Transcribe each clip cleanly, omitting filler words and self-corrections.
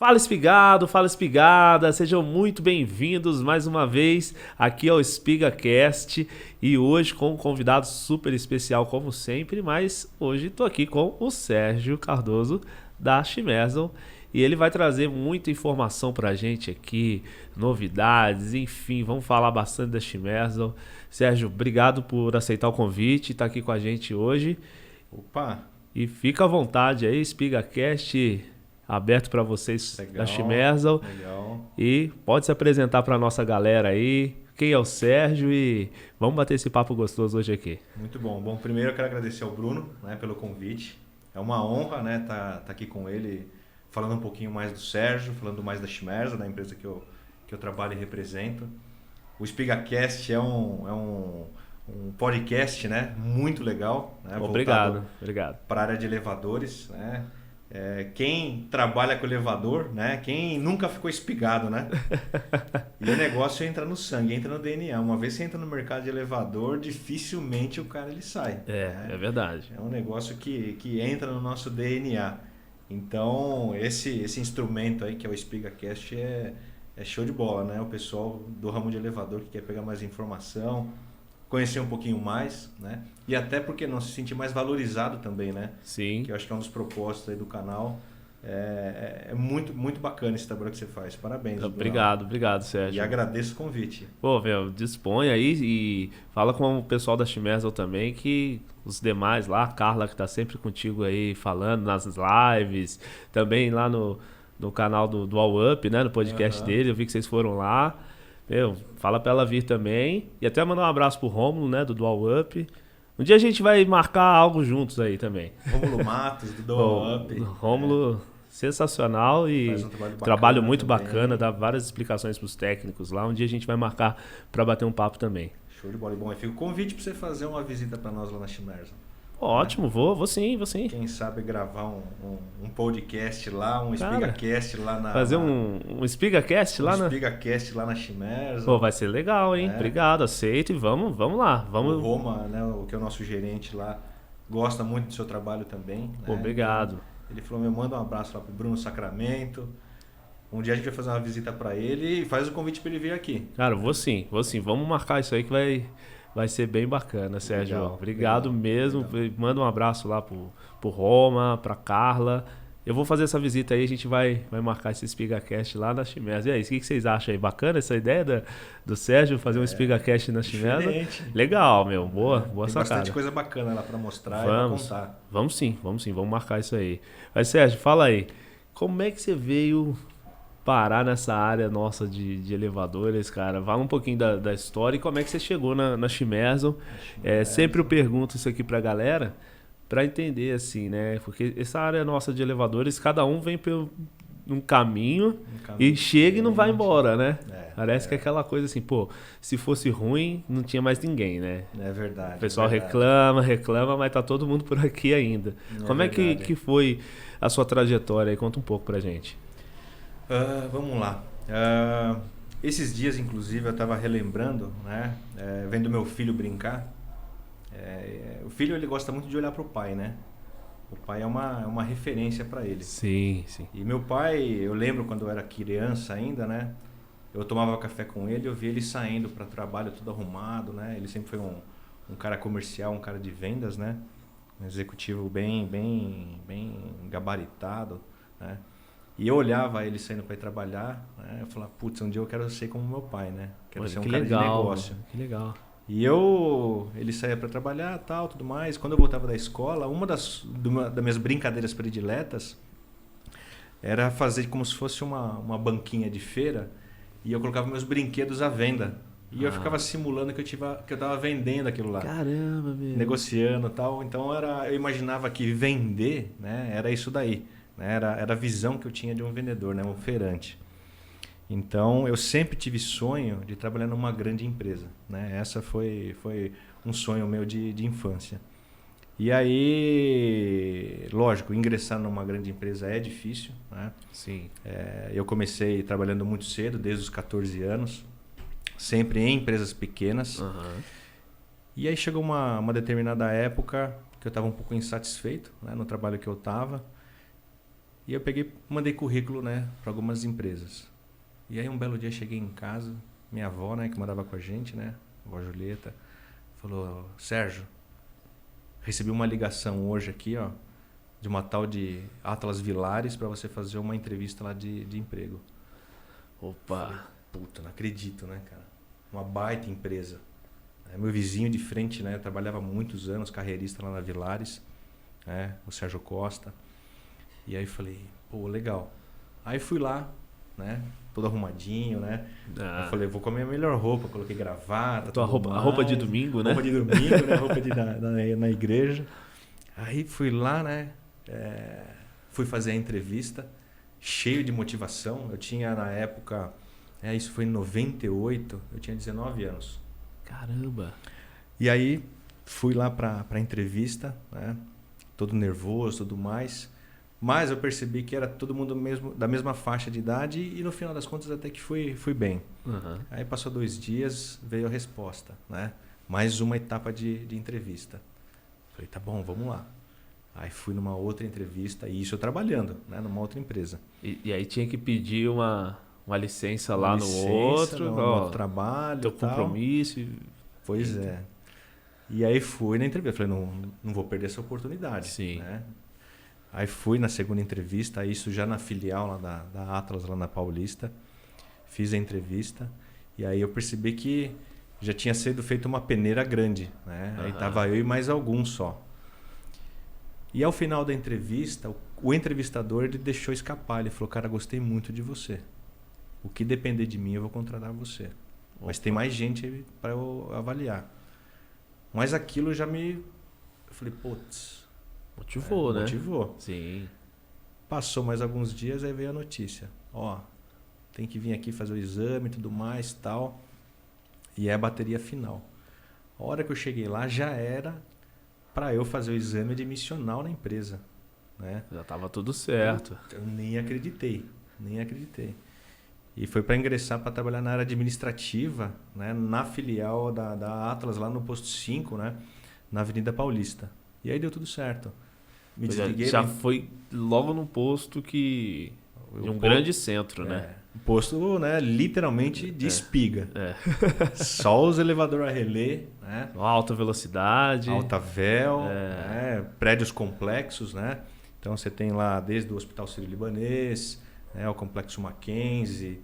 Fala espigada, sejam muito bem-vindos mais uma vez aqui ao SpigaCast e hoje com um convidado super especial como sempre, mas hoje estou aqui com o Sérgio Cardoso da Chimerson e ele vai trazer muita informação pra gente aqui, novidades, enfim, vamos falar bastante da Chimerson. Sérgio, obrigado por aceitar o convite e estar aqui com a gente hoje. Opa! E fica à vontade aí, SpigaCast aberto para vocês Legal, da Chimerson. legal. E pode se apresentar para nossa galera aí. Quem é o Sérgio e vamos bater esse papo gostoso hoje aqui. Muito bom. Bom, primeiro eu quero agradecer ao Bruno, né, pelo convite. É uma honra, né, tá aqui com ele, falando um pouquinho mais do Sérgio, falando mais da Chimerson, da empresa que eu trabalho e represento. O SpigaCast é um podcast, né, muito legal, né, Obrigado. para a área de elevadores, né? Quem trabalha com elevador, né? Quem nunca ficou espigado, né? E o negócio entra no sangue, entra no DNA. Uma vez que você entra no mercado de elevador, dificilmente o cara ele sai. É verdade. É um negócio que entra no nosso DNA. Então, esse instrumento aí que é o SpigaCast é show de bola, né? O pessoal do ramo de elevador que quer pegar mais informação, conhecer um pouquinho mais, né? E até porque não se sentir mais valorizado também, né? Sim. Que eu acho que é um dos propósitos aí do canal. É muito, muito bacana esse trabalho que você faz. Parabéns. Obrigado, Sérgio. E agradeço o convite. Pô, velho, dispõe aí e fala com o pessoal da Chimerson também, que os demais lá, a Carla que tá sempre contigo aí falando nas lives, também lá no canal do All Up, né, no podcast dele, eu vi que vocês foram lá. Meu, fala pra ela vir também. E até mandar um abraço pro Rômulo, né, do Dual Up. Um dia a gente vai marcar algo juntos aí também. Rômulo Matos, do Dual Up. Rômulo, sensacional e faz um trabalho muito também. bacana, dá várias explicações pros técnicos lá. Um dia a gente vai marcar pra bater um papo também. Show de bola. E bom, fica o convite pra você fazer uma visita pra nós lá na Chimerson. Ótimo, vou sim. Quem sabe gravar um podcast lá, um SpigaCast lá na... Fazer um SpigaCast lá na... SpigaCast lá na Chimerson. Pô, vai ser legal, hein? Obrigado, aceito e vamos lá. O Roma, né, que é o nosso gerente lá, gosta muito do seu trabalho também. Pô, né? obrigado. Então, ele falou, me manda um abraço lá pro Bruno Sacramento. Um dia a gente vai fazer uma visita para ele e faz o convite para ele vir aqui. Cara, vou sim. Vamos marcar isso aí que vai ser bem bacana, Sérgio. Legal, obrigado legal, mesmo. legal. Manda um abraço lá pro Roma, pra Carla. Eu vou fazer essa visita aí, a gente vai marcar esse SpigaCast lá na Chimerson. E aí, o que vocês acham aí? Bacana essa ideia do Sérgio fazer um SpigaCast na Chimerson? Legal, meu. Boa Tem sacada. bastante coisa bacana lá para mostrar e para contar. Vamos sim. Vamos marcar isso aí. Mas, Sérgio, fala aí. Como é que você veio parar nessa área nossa de elevadores, cara? Fala um pouquinho da história e como é que você chegou na Chimerson. Sempre eu pergunto isso aqui pra galera, pra entender, assim, né? Porque essa área nossa de elevadores, cada um vem por um caminho e chega e não vai embora, né? Parece que é aquela coisa assim, pô, se fosse ruim, não tinha mais ninguém, né? É verdade. O pessoal reclama, mas tá todo mundo por aqui ainda. Como é que foi a sua trajetória aí? Conta um pouco pra gente. Vamos lá. Esses dias, inclusive, eu estava relembrando, né, vendo meu filho brincar. O filho ele gosta muito de olhar para o pai, né? O pai é uma referência para ele. Sim. E meu pai, eu lembro quando eu era criança ainda, né? Eu tomava café com ele, eu via ele saindo para trabalho tudo arrumado, né? Ele sempre foi um cara comercial, um cara de vendas, né? Um executivo bem gabaritado, né? E eu olhava ele saindo para ir trabalhar, né? Eu falava, putz, um dia eu quero ser como meu pai, né? Quero ser um cara de negócio. Que legal. E ele saía para trabalhar, tal, tudo mais. Quando eu voltava da escola, uma das minhas brincadeiras prediletas era fazer como se fosse uma banquinha de feira e eu colocava meus brinquedos à venda. E eu ficava simulando que eu tava vendendo aquilo lá. Caramba, meu. Negociando e tal. Então eu imaginava que vender, né, era isso daí. Era a visão que eu tinha de um vendedor, né? Um feirante. Então, eu sempre tive sonho de trabalhar numa grande empresa, né? Essa foi um sonho meu de infância. E aí, lógico, ingressar numa grande empresa é difícil, né? Sim. Eu comecei trabalhando muito cedo, desde os 14 anos, sempre em empresas pequenas. E aí chegou uma determinada época que eu estava um pouco insatisfeito, né, no trabalho que eu estava. E eu peguei, mandei currículo, né, para algumas empresas. E aí um belo dia cheguei em casa, minha avó, né, que morava com a gente, né, a avó Julieta, falou: Sérgio, recebi uma ligação hoje aqui, ó, de uma tal de Atlas Vilares para você fazer uma entrevista lá de emprego. Opa! Falei, puta, não acredito, né, cara? Uma baita empresa. Meu vizinho de frente, né, trabalhava há muitos anos, carreirista lá na Vilares, né, o Sérgio Costa. E aí falei, pô, legal. Aí fui lá, né, todo arrumadinho, né. Ah. Eu falei, vou com a minha melhor roupa, coloquei gravata, a roupa de domingo, né? Roupa de domingo, né, roupa na igreja. Aí fui lá, né, fui fazer a entrevista, cheio de motivação. Eu tinha na época, isso foi em 98, eu tinha 19 anos. Caramba! E aí fui lá para a entrevista, né? Todo nervoso, tudo mais. Mas eu percebi que era todo mundo da mesma faixa de idade e no final das contas até que fui bem. Uhum. Aí passou 2 dias, veio a resposta, né? Mais uma etapa de entrevista. Falei, tá bom, vamos lá. Aí fui numa outra entrevista, e isso eu trabalhando, né? Numa outra empresa. E aí tinha que pedir uma licença lá no outro trabalho, teu compromisso. Pois Eita. é. E aí fui na entrevista. Falei, não vou perder essa oportunidade. Sim. Né? Aí fui na segunda entrevista, isso já na filial lá da Atlas, lá na Paulista. Fiz a entrevista. E aí eu percebi que já tinha sido feita uma peneira grande. Né? Aí tava eu e mais alguns só. E ao final da entrevista, o entrevistador ele deixou escapar. Ele falou, cara, gostei muito de você. O que depender de mim, eu vou contratar você. Opa. Mas tem mais gente para eu avaliar. Mas aquilo já eu falei, putz. Motivou, né? Motivou. Sim. Passou mais alguns dias, aí veio a notícia. Ó, tem que vir aqui fazer o exame e tudo mais, tal. E é a bateria final. A hora que eu cheguei lá, já era para eu fazer o exame admissional na empresa. Né? Já estava tudo certo. Eu nem acreditei. E foi para ingressar para trabalhar na área administrativa, né, na filial da Atlas, lá no posto 5, né, na Avenida Paulista. E aí deu tudo certo. Me desliguei. Já foi logo num posto de um grande centro, né? Posto, né, literalmente de espiga. Só os elevadores a relé, né? Alta velocidade. Alta véu, né, prédios complexos, né? Então você tem lá desde o Hospital Sírio-Libanês, o Complexo Mackenzie,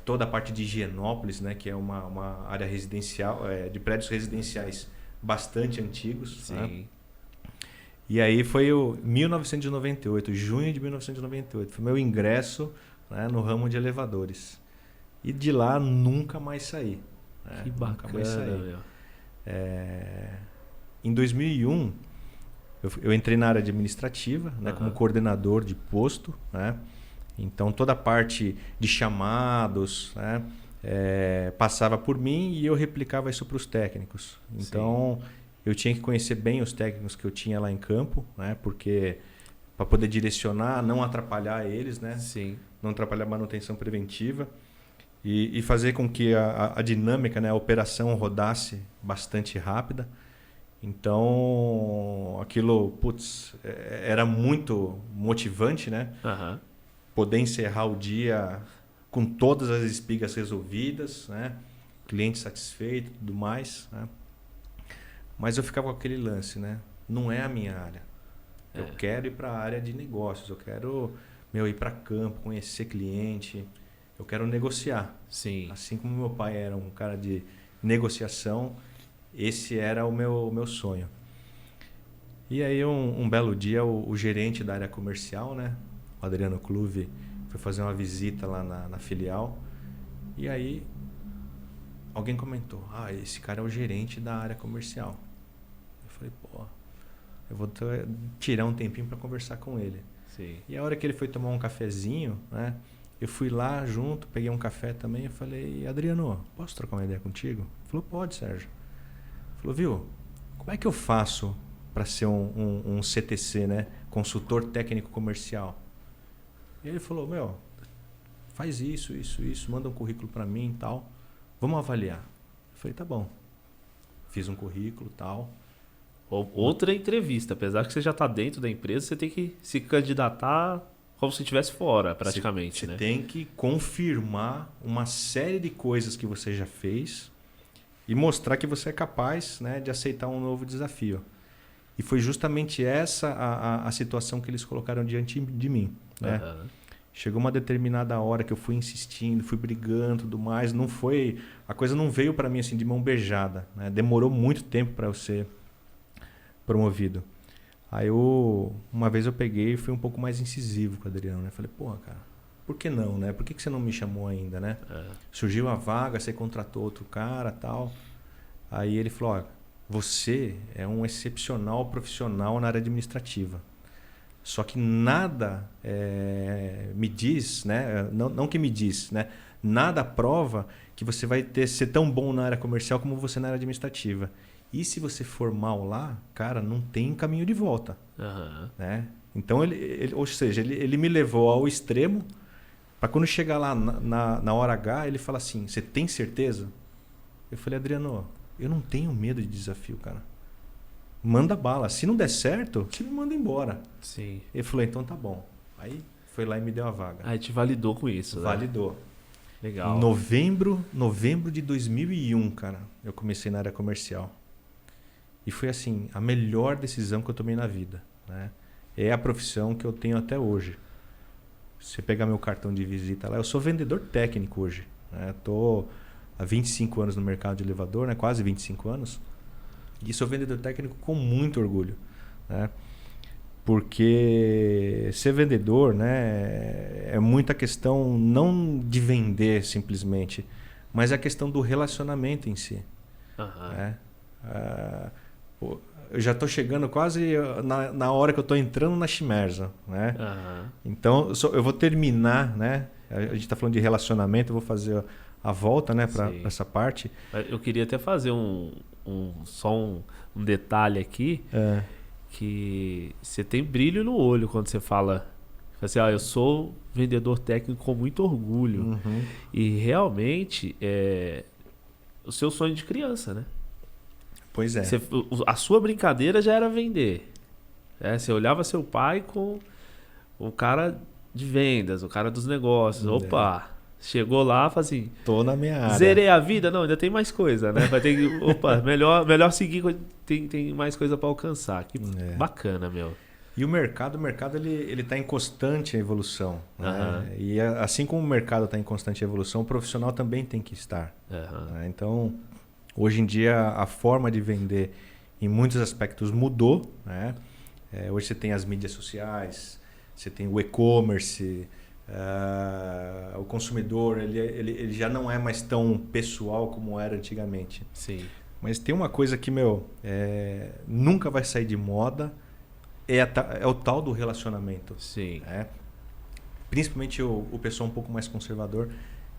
toda a parte de Higienópolis, né, que é uma área residencial, de prédios residenciais bastante antigos. Sim. Né? E aí foi o 1998, junho de 1998, foi meu ingresso, né, no ramo de elevadores. E de lá nunca mais saí. Né? Que bacana, nunca mais saí. Meu. Em 2001, eu entrei na área administrativa, né, como coordenador de posto, né? Então toda a parte de chamados, né, passava por mim e eu replicava isso para os técnicos. Então eu tinha que conhecer bem os técnicos que eu tinha lá em campo, né, porque para poder direcionar, não atrapalhar eles, né, não atrapalhar a manutenção preventiva e fazer com que a dinâmica, né, a operação rodasse bastante rápida. Então aquilo, era muito motivante, né? Poder encerrar o dia com todas as espigas resolvidas, né? Cliente satisfeito, tudo mais, né? Mas eu ficava com aquele lance, né? Não é a minha área. Eu quero ir para a área de negócios, eu quero ir para campo, conhecer cliente, eu quero negociar. Sim. Assim como meu pai era um cara de negociação, esse era o meu sonho. E aí um belo dia o gerente da área comercial, né? O Adriano Clube, foi fazer uma visita lá na filial. E aí alguém comentou, esse cara é o gerente da área comercial. Eu falei, eu vou tirar um tempinho para conversar com ele. Sim. E a hora que ele foi tomar um cafezinho, né? Eu fui lá junto, peguei um café também e falei, Adriano, posso trocar uma ideia contigo? Ele falou, pode, Sérgio. Ele falou, viu, como é que eu faço para ser um CTC, né? Consultor técnico comercial? E ele falou, faz isso, manda um currículo para mim e tal. Vamos avaliar. Eu falei, tá bom. Fiz um currículo e tal. Outra entrevista, apesar que você já está dentro da empresa, você tem que se candidatar como se estivesse fora, praticamente, Você né? tem que confirmar uma série de coisas que você já fez e mostrar que você é capaz, né, de aceitar um novo desafio. E foi justamente essa a situação que eles colocaram diante de mim, né? Aham. Chegou uma determinada hora que eu fui insistindo, fui brigando, tudo mais, não foi, a coisa não veio para mim assim de mão beijada, né? Demorou muito tempo para eu ser promovido. Uma vez eu peguei e fui um pouco mais incisivo com o Adriano, né? Falei, porra, cara, por que não, né? Por que você não me chamou ainda, né? Surgiu a vaga, você contratou outro cara, tal. Aí ele falou, ó, você é um excepcional profissional na área administrativa. Só que nada me diz, né? Não que me diz, né? Nada prova que você vai ser tão bom na área comercial como você na área administrativa. E se você for mal lá, cara, não tem caminho de volta. Aham. Né? Então, ou seja, ele me levou ao extremo para quando chegar lá na hora H, ele fala assim, você tem certeza? Eu falei, Adriano, eu não tenho medo de desafio, cara. Manda bala. Se não der certo, você me manda embora. Sim. Ele falou, então tá bom. Aí foi lá e me deu a vaga. Aí te validou com isso, né? Validou. Legal. Em novembro de 2001, cara, eu comecei na área comercial. E foi assim, a melhor decisão que eu tomei na vida, né? É a profissão que eu tenho até hoje. Se você pegar meu cartão de visita lá, eu sou vendedor técnico hoje, né? Estou há 25 anos no mercado de elevador, né? Quase 25 anos. E sou vendedor técnico com muito orgulho, né? Porque ser vendedor, né, é muita questão não de vender simplesmente, mas a questão do relacionamento em si. Aham. Né? Eu já estou chegando quase na hora que eu estou entrando na Chimerza, né? Aham. Então eu vou terminar, né? A gente está falando de relacionamento, eu vou fazer a volta, né, para Sim. essa parte. Eu queria até fazer só um detalhe aqui, É, que você tem brilho no olho quando você fala assim, eu sou vendedor técnico com muito orgulho. uhum. E realmente é o seu sonho de criança, né? Pois é. A sua brincadeira já era vender. Você olhava seu pai com o cara de vendas, o cara dos negócios. Opa, chegou lá, fala assim, Tô na minha área. zerei a vida? Não, ainda tem mais coisa, né? Vai ter que, opa, melhor seguir, tem mais coisa para alcançar. Que bacana, meu. E o mercado ele está em constante evolução. Né? Aham. E assim como o mercado está em constante evolução, o profissional também tem que estar. Aham. Né? Então, hoje em dia, a forma de vender em muitos aspectos mudou. Né? Hoje você tem as mídias sociais, você tem o e-commerce, o consumidor ele já não é mais tão pessoal como era antigamente. Sim. Mas tem uma coisa que, nunca vai sair de moda, é o tal do relacionamento. Sim. Né? Principalmente o pessoal um pouco mais conservador,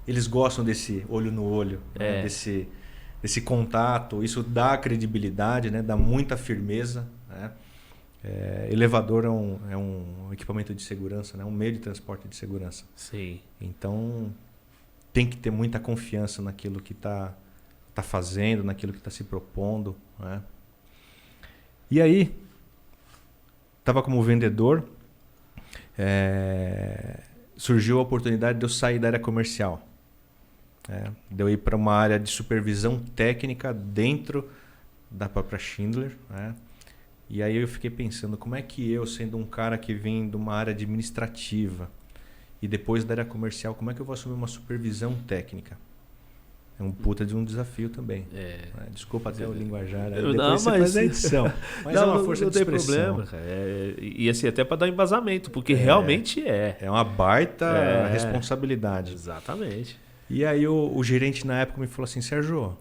eles gostam desse olho no olho, né? desse contato. Isso dá credibilidade, né? Dá muita firmeza. Né? Elevador é um equipamento de segurança, né? Um meio de transporte de segurança. Sim. Então, tem que ter muita confiança naquilo que está fazendo, naquilo que está se propondo. Né? E aí, estava como vendedor, surgiu a oportunidade de eu sair da área comercial. De eu ir para uma área de supervisão técnica dentro da própria Schindler. Né? E aí eu fiquei pensando, como é que eu, sendo um cara que vem de uma área administrativa e depois da área comercial, como é que eu vou assumir uma supervisão técnica? É um puta de um desafio também. Desculpa até o linguajar. Depois você faz a edição. Mas é uma força de expressão. Não tem problema, cara. E assim, até para dar embasamento, porque realmente é. É uma baita responsabilidade. Exatamente. E aí o gerente na época me falou assim, Sérgio, o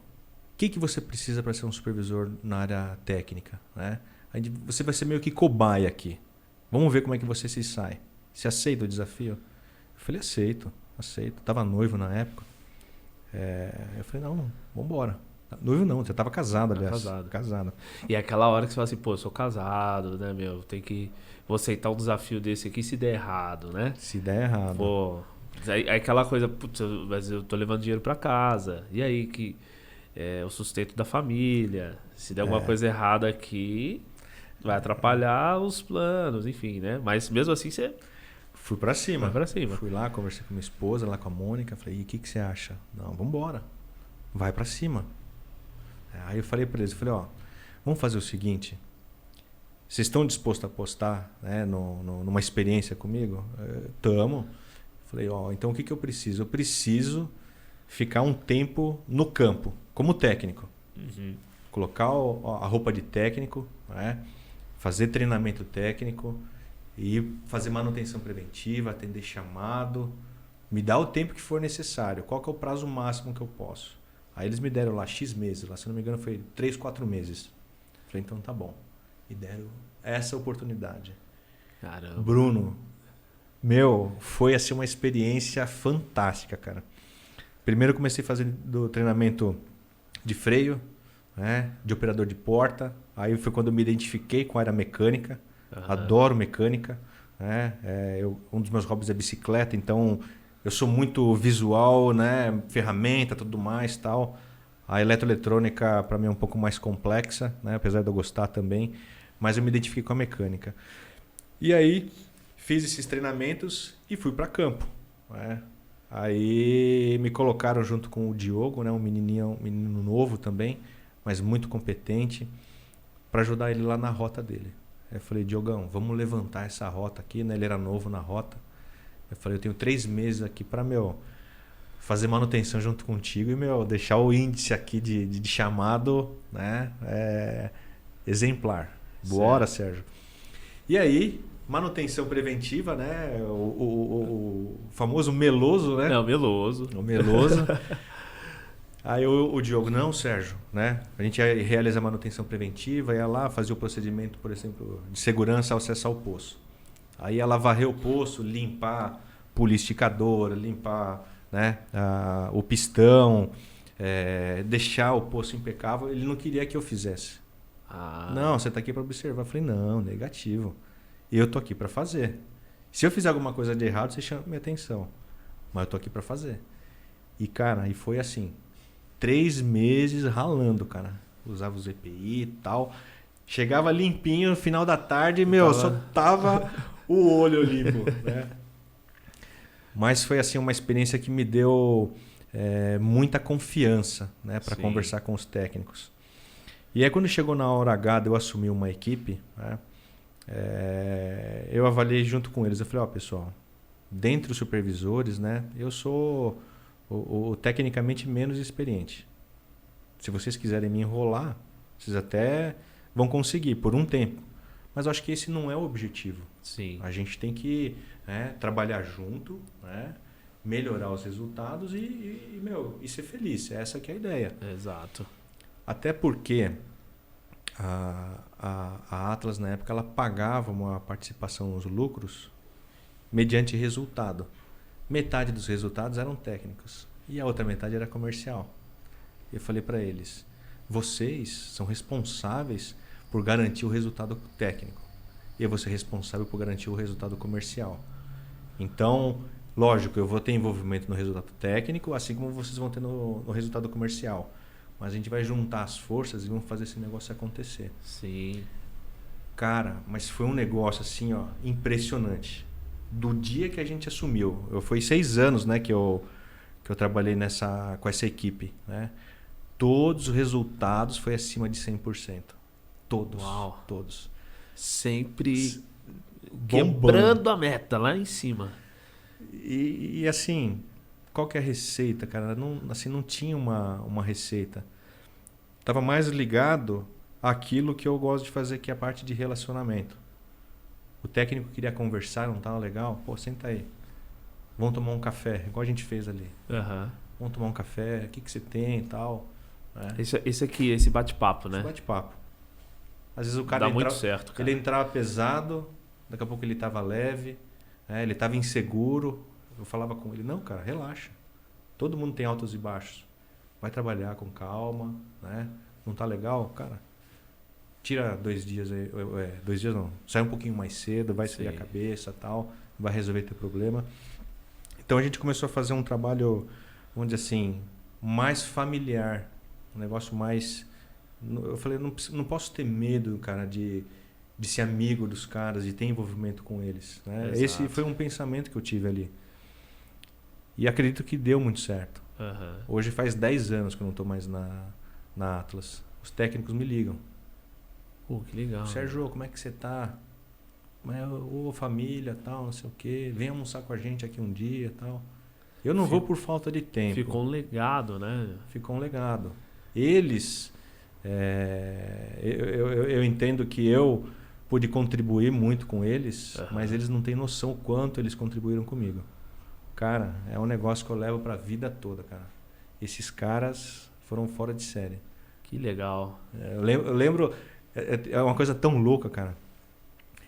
que você precisa para ser um supervisor na área técnica? Né? Você vai ser meio que cobaia aqui. Vamos ver como é que você se sai. Você aceita o desafio? Eu falei, aceito. Estava noivo na época. Eu falei, não, vamos embora. Noivo não, você estava casado, aliás. Casado. E é aquela hora que você fala assim, pô, eu sou casado, né, meu? Vou aceitar um desafio desse aqui se der errado, né? Se der errado. Pô, aí aquela coisa, putz, mas eu tô levando dinheiro para casa. E aí que o sustento da família. Se der alguma coisa errada aqui, vai atrapalhar os planos, enfim, né? Mas mesmo assim você Fui pra cima. Vai pra cima. Fui lá, conversei com minha esposa, lá com a Mônica. Falei, e o que você acha? Não, vambora. Vai pra cima. Aí eu falei pra eles, vamos fazer o seguinte. Vocês estão dispostos a apostar, né, numa experiência comigo? Tamo. Falei, então o que eu preciso? Eu preciso ficar um tempo no campo, como técnico. Uhum. Colocar a roupa de técnico, né? Fazer treinamento técnico e fazer manutenção preventiva, atender chamado. Me dá o tempo que for necessário. Qual que é o prazo máximo que eu posso? Aí eles me deram lá X meses, lá, se não me engano foi 3, 4 meses. Falei, então tá bom. E deram essa oportunidade. Caramba. Bruno, foi assim uma experiência fantástica, cara. Primeiro eu comecei fazendo treinamento de freio, né, de operador de porta. Aí foi quando eu me identifiquei com a área mecânica. Uhum. Adoro mecânica. Né? Um dos meus hobbies é bicicleta, então eu sou muito visual, né, ferramenta, tudo mais, tal. A eletroeletrônica para mim é um pouco mais complexa, né, apesar de eu gostar também. Mas eu me identifiquei com a mecânica. E aí fiz esses treinamentos e fui para campo. Né? Aí me colocaram junto com o Diogo, né, um menino novo também, mas muito competente, para ajudar ele lá na rota dele. Eu falei, Diogão, vamos levantar essa rota aqui, né? Ele era novo na rota. Eu falei, eu tenho 3 meses aqui para fazer manutenção junto contigo e deixar o índice aqui de chamado, né, exemplar. Bora, Sérgio. E aí, manutenção preventiva, né? O famoso meloso, né? É, o meloso. O meloso. Aí o Diogo, não, Sérgio, né? A gente realiza a manutenção preventiva, ia lá fazer o procedimento, por exemplo, de segurança ao acessar o poço. Aí ia lá varrer o poço, limpar poliesticadora, limpar, né, o pistão, deixar o poço impecável. Ele não queria que eu fizesse. Não, você está aqui para observar. Eu falei, não, negativo. Eu tô aqui para fazer. Se eu fizer alguma coisa de errado, você chama minha atenção. Mas eu tô aqui para fazer. E, cara, aí foi assim. 3 meses ralando, cara. Usava os EPI e tal. Chegava limpinho no final da tarde, só tava o olho limpo, né? Mas foi assim uma experiência que me deu muita confiança, né, para conversar com os técnicos. E aí quando chegou na hora H de eu assumir uma equipe, né, eu avaliei junto com eles. Eu falei, pessoal, dentre os supervisores, né, eu sou o tecnicamente menos experiente. Se vocês quiserem me enrolar, vocês até vão conseguir por um tempo. Mas eu acho que esse não é o objetivo. Sim. A gente tem que trabalhar junto, né, melhorar os resultados e ser feliz. Essa que é a ideia. Exato. Até porque a Atlas, na época, ela pagava uma participação nos lucros mediante resultado. Metade dos resultados eram técnicos e a outra metade era comercial. Eu falei para eles, vocês são responsáveis por garantir o resultado técnico e eu vou ser responsável por garantir o resultado comercial. Então, lógico, eu vou ter envolvimento no resultado técnico, assim como vocês vão ter no resultado comercial. Mas a gente vai juntar as forças e vamos fazer esse negócio acontecer. Sim. Cara, mas foi um negócio assim, impressionante. Do dia que a gente assumiu, foi 6 anos, né, que eu trabalhei com essa equipe, né? Todos os resultados foi acima de 100%. Todos. Uau. Todos. Sempre bombando. Quebrando a meta lá em cima. E assim, qual que é a receita, cara? Não tinha uma receita. Tava mais ligado àquilo que eu gosto de fazer, que é a parte de relacionamento. O técnico queria conversar, não estava legal? Pô, senta aí. Vamos tomar um café, igual a gente fez ali. Uhum. Vamos tomar um café, o que você tem e tal. Esse bate-papo, né? Esse bate-papo. Às vezes o cara dá muito certo, cara. Ele entrava pesado, daqui a pouco ele estava leve, ele estava inseguro. Eu falava com ele, não, cara, relaxa. Todo mundo tem altos e baixos. Vai trabalhar com calma, né? Não tá legal? Cara, tira 2 dias aí. 2 dias não. Sai um pouquinho mais cedo, vai sair a cabeça e tal. Vai resolver teu problema. Então a gente começou a fazer um trabalho, vamos dizer assim, mais familiar. Um negócio mais... Eu falei, não posso ter medo, cara, de de ser amigo dos caras, de ter envolvimento com eles. Né? Exato. Esse foi um pensamento que eu tive ali. E acredito que deu muito certo. Uhum. Hoje faz 10 anos que eu não estou mais na Atlas. Os técnicos me ligam. Pô, que legal. Sérgio, como é que você tá? Ô, família, tal, não sei o quê. Vem almoçar com a gente aqui um dia, tal. Eu não vou por falta de tempo. Ficou um legado, né? Ficou um legado. Eles... eu entendo que eu pude contribuir muito com eles, mas eles não têm noção o quanto eles contribuíram comigo. Cara, é um negócio que eu levo pra vida toda, cara. Esses caras foram fora de série. Que legal. Eu lembro... É uma coisa tão louca, cara,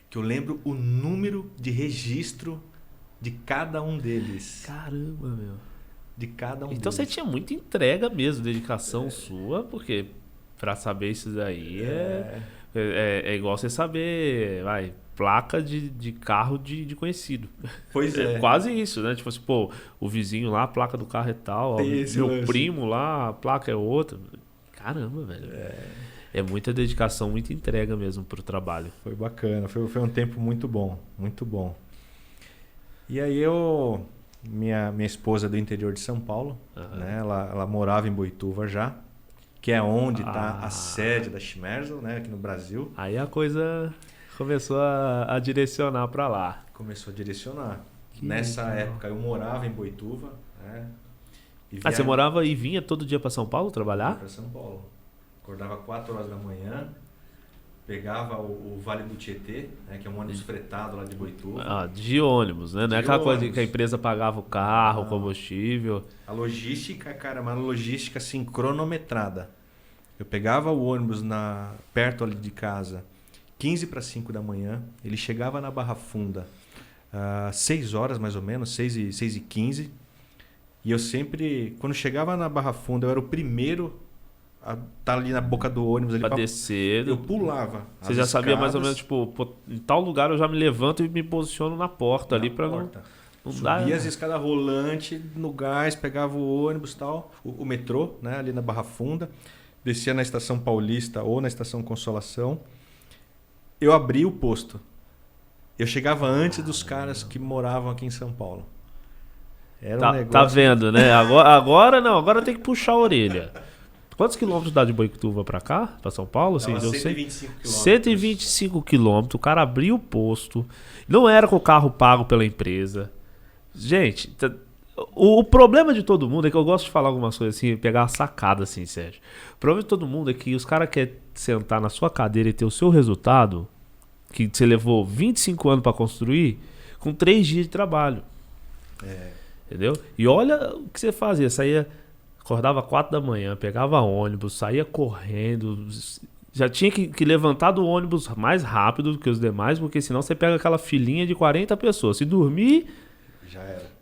que eu lembro o número de registro de cada um deles. Caramba, meu. De cada um deles. Então você tinha muita entrega mesmo, dedicação sua, porque pra saber isso daí é igual você saber, placa de carro de conhecido. Pois é. Quase isso, né? Tipo assim, pô, o vizinho lá, a placa do carro é tal, ó, meu primo lá, a placa é outra. Caramba, velho. É muita dedicação, muita entrega mesmo pro trabalho. Foi bacana, foi um tempo muito bom, muito bom. E aí minha esposa é do interior de São Paulo, né? Ela morava em Boituva já, que é onde está a sede da Schmerzel, né? Aqui no Brasil. Aí a coisa começou a direcionar para lá. Começou a direcionar. Nessa época eu morava em Boituva, né? Você morava e vinha todo dia para São Paulo trabalhar? Para São Paulo. Acordava 4 horas da manhã, pegava o Vale do Tietê, né, que é um ônibus fretado lá de Boituva. De ônibus, né? Não é aquela coisa que a empresa pagava o carro, o combustível. A logística, cara, uma logística assim, cronometrada. Eu pegava o ônibus perto ali de casa, 15 para 5 da manhã, ele chegava na Barra Funda, 6 horas mais ou menos, 6h15. E eu sempre, quando chegava na Barra Funda, eu era o primeiro a estar ali na boca do ônibus. Pra descer. Eu pulava. Você já sabia mais ou menos, tipo, em tal lugar eu já me levanto e me posiciono na porta ali pra não dar. Subia as escadas rolantes no gás, pegava o ônibus e tal, o metrô, né, ali na Barra Funda, descia na Estação Paulista ou na Estação Consolação. Eu abria o posto. Eu chegava antes dos caras que moravam aqui em São Paulo. Era um negócio... Tá vendo, né? Agora tem que puxar a orelha. Quantos quilômetros dá de Boituva pra cá? Pra São Paulo? Assim, 125 quilômetros. 125 quilômetros. O cara abriu o posto. Não era com o carro pago pela empresa. Gente, o problema de todo mundo é que eu gosto de falar algumas coisas assim, pegar uma sacada assim, Sérgio. O problema de todo mundo é que os caras querem sentar na sua cadeira e ter o seu resultado, que você levou 25 anos pra construir, com 3 dias de trabalho. Entendeu? E olha o que você fazia. Saía... Acordava 4 da manhã, pegava ônibus, saía correndo. Já tinha que levantar do ônibus mais rápido do que os demais, porque senão você pega aquela filinha de 40 pessoas. Se dormir,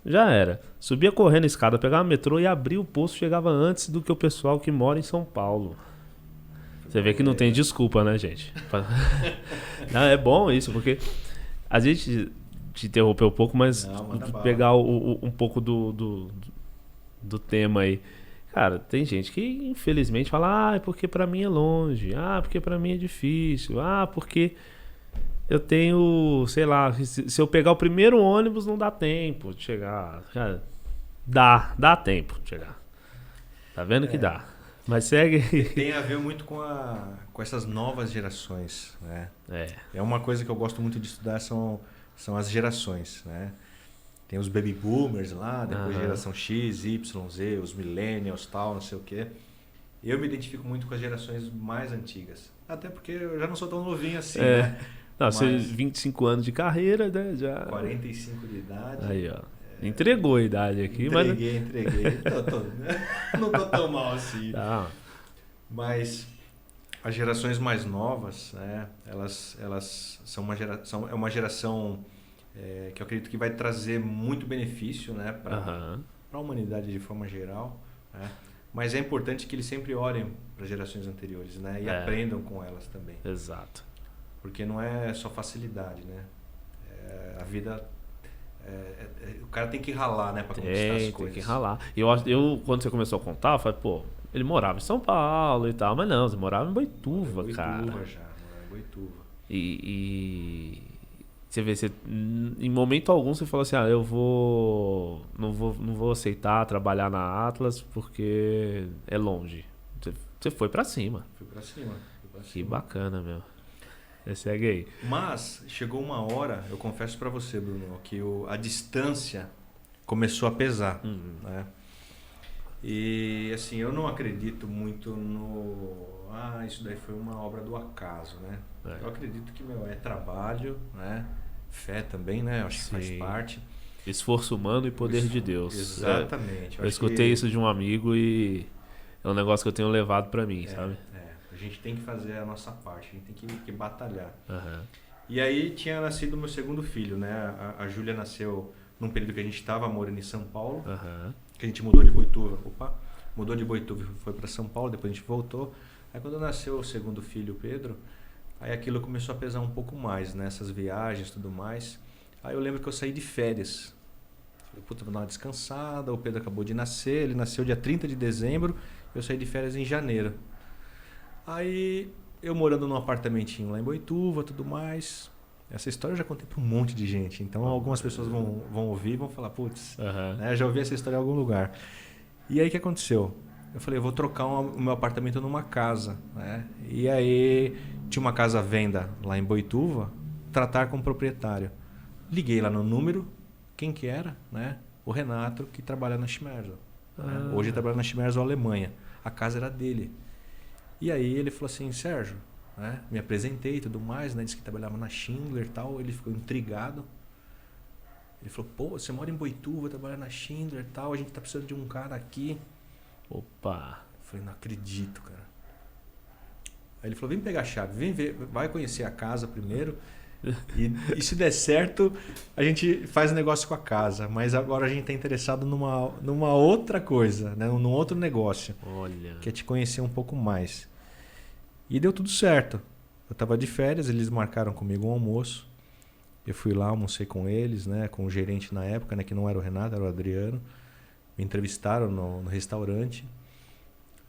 já era. Subia correndo a escada, pegava o metrô e abria o posto, chegava antes do que o pessoal que mora em São Paulo. Você vê que não tem desculpa, né, gente? Não, é bom isso, porque a gente te interrompeu um pouco, mas pegar um pouco do tema aí. Cara, tem gente que infelizmente fala, é porque pra mim é longe, porque pra mim é difícil, porque eu tenho, sei lá, se eu pegar o primeiro ônibus não dá tempo de chegar. Cara, dá tempo de chegar. Tá vendo que dá. Mas segue. Tem a ver muito com essas novas gerações, né? É uma coisa que eu gosto muito de estudar, são as gerações, né? Tem os baby boomers lá, depois geração X, Y, Z, os millennials, tal, não sei o quê. Eu me identifico muito com as gerações mais antigas. Até porque eu já não sou tão novinho assim, né? Não, você 25 anos de carreira, né? Já... 45 de idade. Aí, ó. Entregou a idade aqui. Entreguei. Não tô tão mal assim. Tá. Mas as gerações mais novas, né? Elas são uma geração... que eu acredito que vai trazer muito benefício, né, para a humanidade de forma geral, né? Mas é importante que eles sempre olhem para as gerações anteriores, né, e aprendam com elas também. Exato. Porque não é só facilidade, né? A vida, o cara tem que ralar, né, para conquistar as coisas. Tem que ralar. Eu quando você começou a contar, eu falei, pô, ele morava em São Paulo e tal, mas não, você morava em Boituva, cara. Morava em Boituva. E você vê, em momento algum você falou assim, eu não vou aceitar trabalhar na Atlas porque é longe. Você foi pra cima. Fui pra cima. Que bacana, meu. Você segue aí. Mas chegou uma hora, eu confesso pra você, Bruno, que a distância começou a pesar, né? E assim, eu não acredito muito isso daí foi uma obra do acaso, né? Eu acredito que, é trabalho, né? Fé também, né? Acho que faz parte. Esforço humano e poder de Deus. Exatamente. Eu escutei isso de um amigo e é um negócio que eu tenho levado pra mim, sabe? A gente tem que fazer a nossa parte, a gente tem que batalhar. Uhum. E aí tinha nascido o meu segundo filho, né? A Júlia nasceu num período que a gente estava morando em São Paulo, que a gente mudou de Boituva. Mudou de Boituva e foi para São Paulo, depois a gente voltou. Aí quando nasceu o segundo filho, o Pedro, aí aquilo começou a pesar um pouco mais, né? Essas viagens e tudo mais. Aí eu lembro que eu saí de férias. Falei, vou dar uma descansada, o Pedro acabou de nascer, ele nasceu dia 30 de dezembro, eu saí de férias em janeiro. Aí eu morando num apartamentinho lá em Boituva, tudo mais. Essa história eu já contei para um monte de gente, então algumas pessoas vão ouvir e vão falar, putz, né, já ouvi essa história em algum lugar. E aí o que aconteceu? Eu falei, eu vou trocar o meu apartamento numa casa, né? E aí tinha uma casa à venda lá em Boituva, tratar com o proprietário. Liguei lá no número, quem que era? Né? O Renato, que trabalha na Schmerzel. Né? Hoje trabalha na Schmerzel Alemanha. A casa era dele. E aí ele falou assim, Sérgio, né? Me apresentei e tudo mais, né? Disse que trabalhava na Schindler e tal. Ele ficou intrigado. Ele falou, pô, você mora em Boituva, trabalha na Schindler e tal, a gente tá precisando de um cara aqui. Opa! Eu falei, não acredito, cara. Aí ele falou, vem pegar a chave, vem ver, vai conhecer a casa primeiro. E se der certo, a gente faz negócio com a casa. Mas agora a gente tá interessado numa outra coisa, né? Num outro negócio. Olha. Que é te conhecer um pouco mais. E deu tudo certo. Eu tava de férias, eles marcaram comigo um almoço. Eu fui lá, almocei com eles, né? Com o gerente na época, né? Que não era o Renato, era o Adriano. Me entrevistaram no restaurante.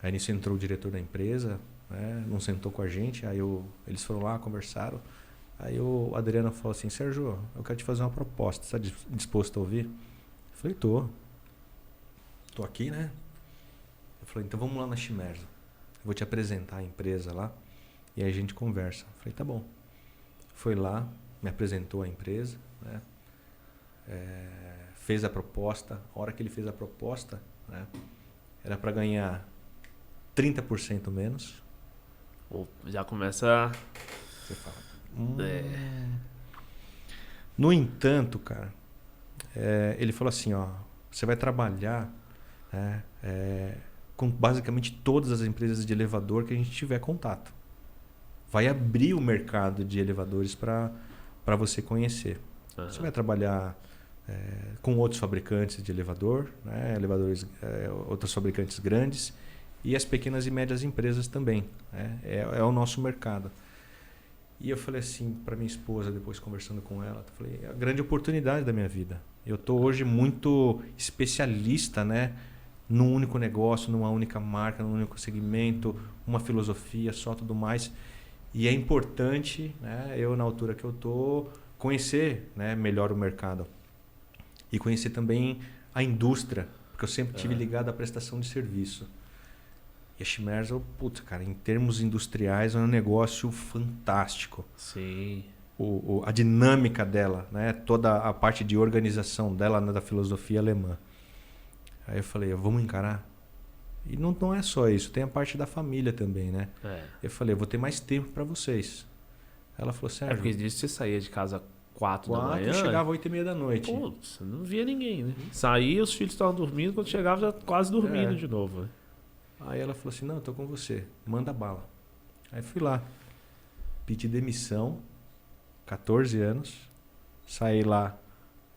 Aí nisso entrou o diretor da empresa, né? Não sentou com a gente. Aí eles foram lá, conversaram. Aí o Adriano falou assim, Sérgio, eu quero te fazer uma proposta. Você está disposto a ouvir? Eu falei, tô. Tô aqui, né? Eu falei, então vamos lá na Schmerzel. Eu vou te apresentar a empresa lá e aí a gente conversa. Eu falei, tá bom. Foi lá, me apresentou a empresa, né? Fez a proposta. A hora que ele fez a proposta, né? Era para ganhar 30% menos. Já começa... Você fala... No entanto, cara, ele falou assim, ó, você vai trabalhar, né, com basicamente todas as empresas de elevador que a gente tiver contato. Vai abrir o mercado de elevadores para você conhecer. Você vai trabalhar com outros fabricantes de elevador, né, elevadores, outros fabricantes grandes e as pequenas e médias empresas também. Né, é o nosso mercado. E eu falei assim para minha esposa, depois conversando com ela, eu falei, é a grande oportunidade da minha vida. Eu estou hoje muito especialista, né, num único negócio, numa única marca, num único segmento, uma filosofia só, tudo mais. E é importante, né, eu na altura que eu estou, conhecer, né, melhor o mercado. E conhecer também a indústria, porque eu sempre tive ligado à prestação de serviço. E a Schmerzel, putz, cara, em termos industriais é um negócio fantástico. Sim. A dinâmica dela, né? Toda a parte de organização dela, né? Da filosofia alemã. Aí eu falei, vamos encarar? E não é só isso, tem a parte da família também, né? Eu falei, eu vou ter mais tempo para vocês. Ela falou, Sérgio... porque disso você saía de casa 4 da manhã? E chegava 8h30 da noite. Putz, não via ninguém, né? Saía, os filhos estavam dormindo, quando chegava já quase dormindo de novo, né? Aí ela falou assim, não, eu tô com você, manda bala. Aí fui lá, pedi demissão, 14 anos, saí lá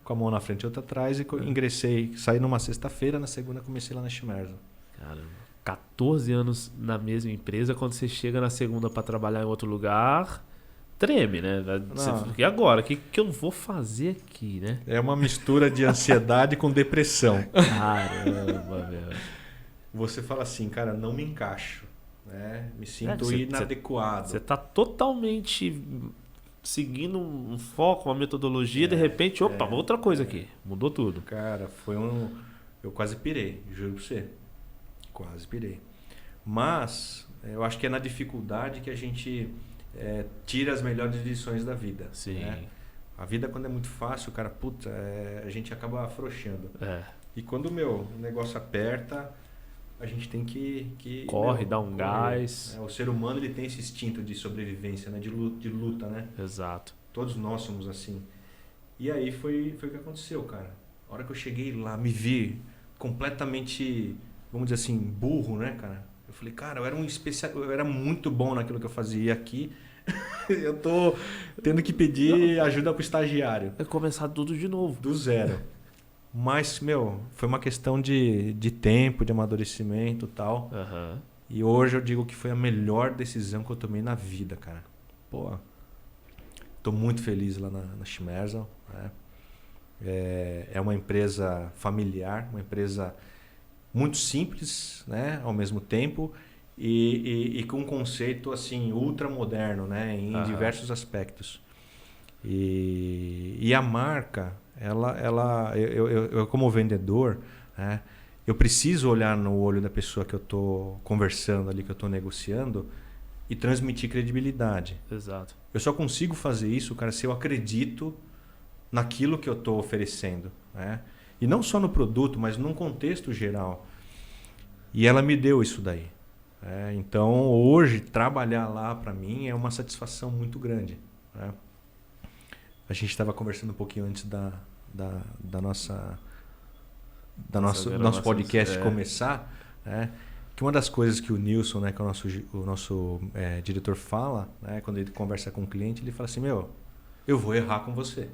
com a mão na frente e outra atrás e ingressei, saí numa sexta-feira, na segunda comecei lá na Schmerzel. Caramba, 14 anos na mesma empresa, quando você chega na segunda para trabalhar em outro lugar, treme, né? E agora, o que eu vou fazer aqui, né? É uma mistura de ansiedade com depressão. Caramba, velho. Você fala assim, cara, não me encaixo, né? Me sinto inadequado. Você tá totalmente seguindo um foco, uma metodologia, de repente, opa, outra coisa aqui. Mudou tudo. Cara, eu quase pirei, juro pra você. Quase pirei. Mas eu acho que é na dificuldade que a gente tira as melhores lições da vida. Sim. Né? A vida, quando é muito fácil, cara, puta, a gente acaba afrouxando. E quando, o negócio aperta, a gente tem que corre, dá um gás. O ser humano, ele tem esse instinto de sobrevivência, né? De luta, né? Exato. Todos nós somos assim. E aí foi o que aconteceu, cara. A hora que eu cheguei lá, me vi completamente, vamos dizer assim, burro, né, cara? Eu falei, cara, eu era muito bom naquilo que eu fazia. E aqui eu tô tendo que pedir ajuda pro estagiário. É começar tudo de novo. Do zero. Mas, foi uma questão de tempo, de amadurecimento e tal. Uhum. E hoje eu digo que foi a melhor decisão que eu tomei na vida, cara. Pô, tô muito feliz lá na Schmersal, né? É uma empresa familiar, uma empresa muito simples, né, ao mesmo tempo, e com um conceito assim ultra moderno, né, em diversos aspectos. E a marca, eu como vendedor, né, eu preciso olhar no olho da pessoa que eu estou conversando ali, que eu estou negociando, e transmitir credibilidade. Exato. Eu só consigo fazer isso, cara, se eu acredito naquilo que eu estou oferecendo, né? E não só no produto, mas num contexto geral. E ela me deu isso daí. Então, hoje, trabalhar lá, para mim, é uma satisfação muito grande. Né? A gente estava conversando um pouquinho antes nosso podcast começar, né? Que uma das coisas que o Nilson, né, que é o nosso diretor, fala, né, quando ele conversa com o cliente, ele fala assim, eu vou errar com você.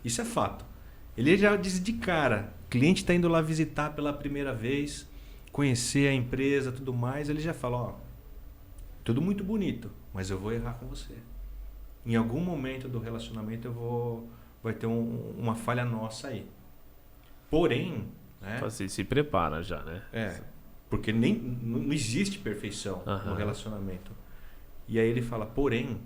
Isso é fato. Ele já diz de cara, o cliente está indo lá visitar pela primeira vez, conhecer a empresa, tudo mais, ele já fala, tudo muito bonito, mas eu vou errar com você. Em algum momento do relacionamento vai ter uma falha nossa aí. Porém, né? Você se prepara já, né? Porque não existe perfeição no relacionamento. E aí ele fala, porém,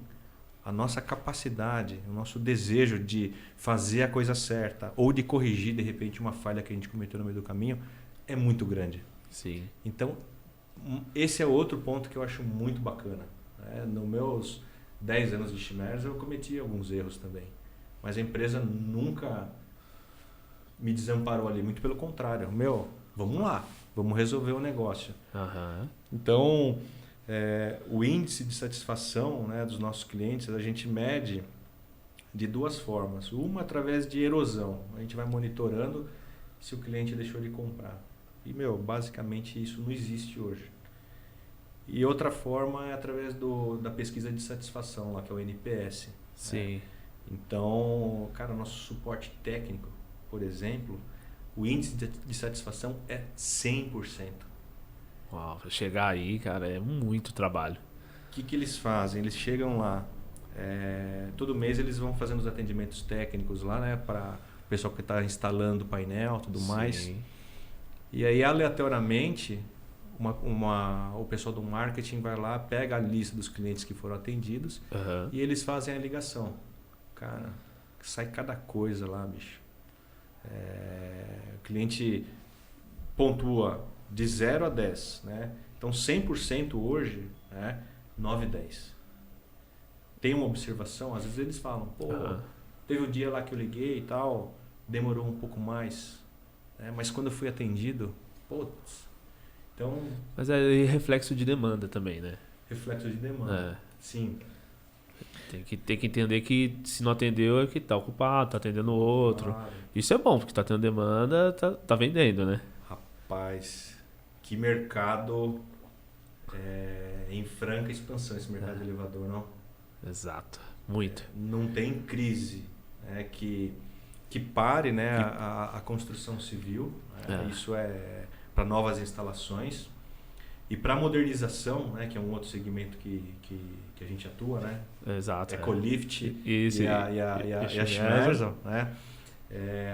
a nossa capacidade, o nosso desejo de fazer a coisa certa ou de corrigir, de repente, uma falha que a gente cometeu no meio do caminho é muito grande. Sim. Então, esse é outro ponto que eu acho muito bacana. Né? Nos meus 10 anos de Schmersal, eu cometi alguns erros também. Mas a empresa nunca me desamparou ali. Muito pelo contrário. Vamos lá. Vamos resolver o negócio. Então, o índice de satisfação, né, dos nossos clientes, a gente mede de duas formas. Uma através de erosão. A gente vai monitorando se o cliente deixou de comprar. E, basicamente isso não existe hoje. E outra forma é através da pesquisa de satisfação, lá, que é o NPS. Sim. Né? Então, cara, o nosso suporte técnico, por exemplo, o índice de satisfação é 100%. Uau, pra chegar aí, cara, é muito trabalho. O que eles fazem? Eles chegam lá, todo mês eles vão fazendo os atendimentos técnicos lá, né, para o pessoal que está instalando o painel, tudo mais. E aí, aleatoriamente, o pessoal do marketing vai lá, pega a lista dos clientes que foram atendidos e eles fazem a ligação. Cara, sai cada coisa lá, bicho. O cliente pontua de 0 a 10, né? Então 100% hoje, né? 9 e 10. Tem uma observação, às vezes eles falam, teve um dia lá que eu liguei e tal, demorou um pouco mais, né? Mas quando eu fui atendido, então... Mas é reflexo de demanda também, né? Reflexo de demanda, sim. Tem que entender que se não atendeu é que tá ocupado, tá atendendo outro. Claro. Isso é bom, porque tá tendo demanda, tá vendendo, né? Rapaz, que mercado em franca expansão esse mercado de elevador, não? Exato, muito. Não tem crise que pare, né, a construção civil. Isso é para novas instalações. E para modernização, né, que é um outro segmento que a gente atua, né? Exato. Ecolift e a Schmersal, né?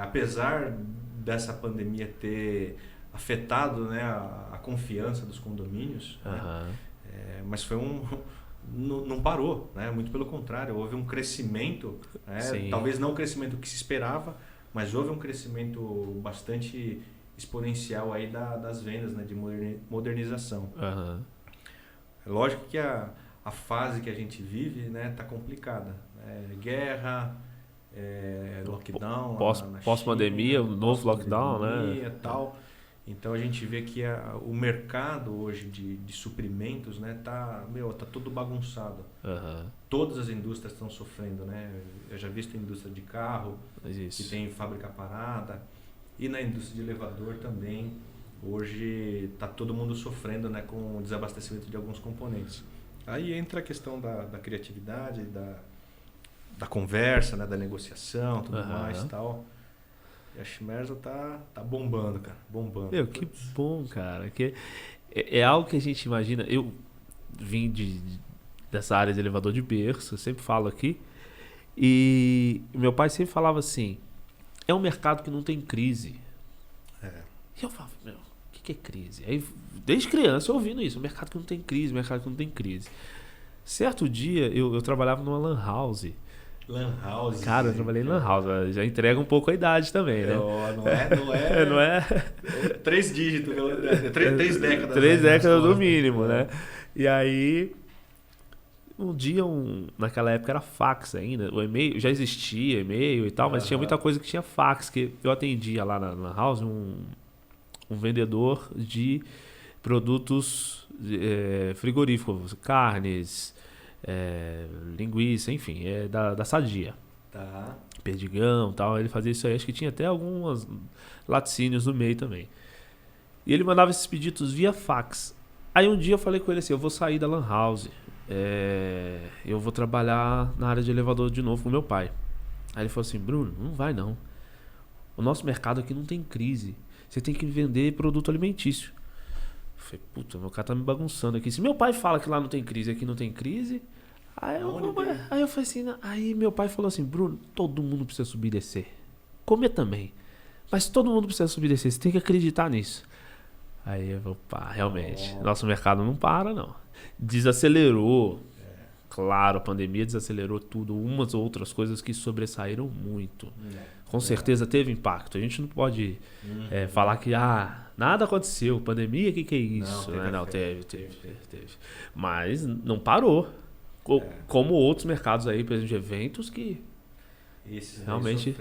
Apesar dessa pandemia ter afetado, né, a confiança dos condomínios, né? Mas foi não parou, né? Muito pelo contrário, houve um crescimento, né? Talvez não o crescimento que se esperava, mas houve um crescimento bastante exponencial aí das vendas, né? De modernização. Uhum. É lógico que a fase que a gente vive, né, tá complicada. Guerra, lockdown, pós-pandemia, um novo lockdown, né? Tal. Então a gente vê que o mercado hoje de suprimentos, né, tá todo bagunçado. Uhum. Todas as indústrias estão sofrendo, né? Eu já visto a indústria de carro, que tem fábrica parada, e na indústria de elevador também. Hoje está todo mundo sofrendo, né, com o desabastecimento de alguns componentes. Aí entra a questão da criatividade, da conversa, né, da negociação, tudo mais e tal. E a Schmerzel tá bombando, cara. Bombando. Meu, que bom, cara. Que é algo que a gente imagina. Eu vim dessa área de elevador de berço, eu sempre falo aqui. E meu pai sempre falava assim: é um mercado que não tem crise. E eu falava, meu, o que é crise? Aí, desde criança eu ouvindo isso: mercado que não tem crise, mercado que não tem crise. Certo dia eu trabalhava numa lan house. Lan house. Cara, eu trabalhei em lan house. Já entrega um pouco a idade também, né? Não é. 3 dígitos, 3 décadas. 3 décadas no mínimo, né? E aí, um dia, naquela época era fax ainda. O e-mail, já existia e-mail e tal, mas tinha muita coisa que tinha fax, que eu atendia lá na lan house um vendedor de produtos frigoríficos, carnes, linguiça, enfim, da Sadia. Tá. Perdigão e tal. Ele fazia isso aí, acho que tinha até alguns laticínios no meio também. E ele mandava esses pedidos via fax. Aí um dia eu falei com ele assim: eu vou sair da lan house, eu vou trabalhar na área de elevador de novo com meu pai. Aí ele falou assim: Bruno, não vai não. O nosso mercado aqui não tem crise. Você tem que vender produto alimentício. Eu falei, puta, meu cara tá me bagunçando aqui. Se meu pai fala que lá não tem crise, aqui não tem crise. Aí eu falei assim, aí meu pai falou assim: Bruno, todo mundo precisa subir e descer. Comer também. Mas todo mundo precisa subir e descer. Você tem que acreditar nisso. Aí eu falei, pá, realmente, nosso mercado não para, não. Desacelerou. Claro, a pandemia desacelerou tudo. Umas outras coisas que sobressaíram muito. Com certeza teve impacto. A gente não pode falar que nada aconteceu. Pandemia, o que é isso? Não, teve. Mas não parou. Como outros mercados aí, por exemplo, de eventos que realmente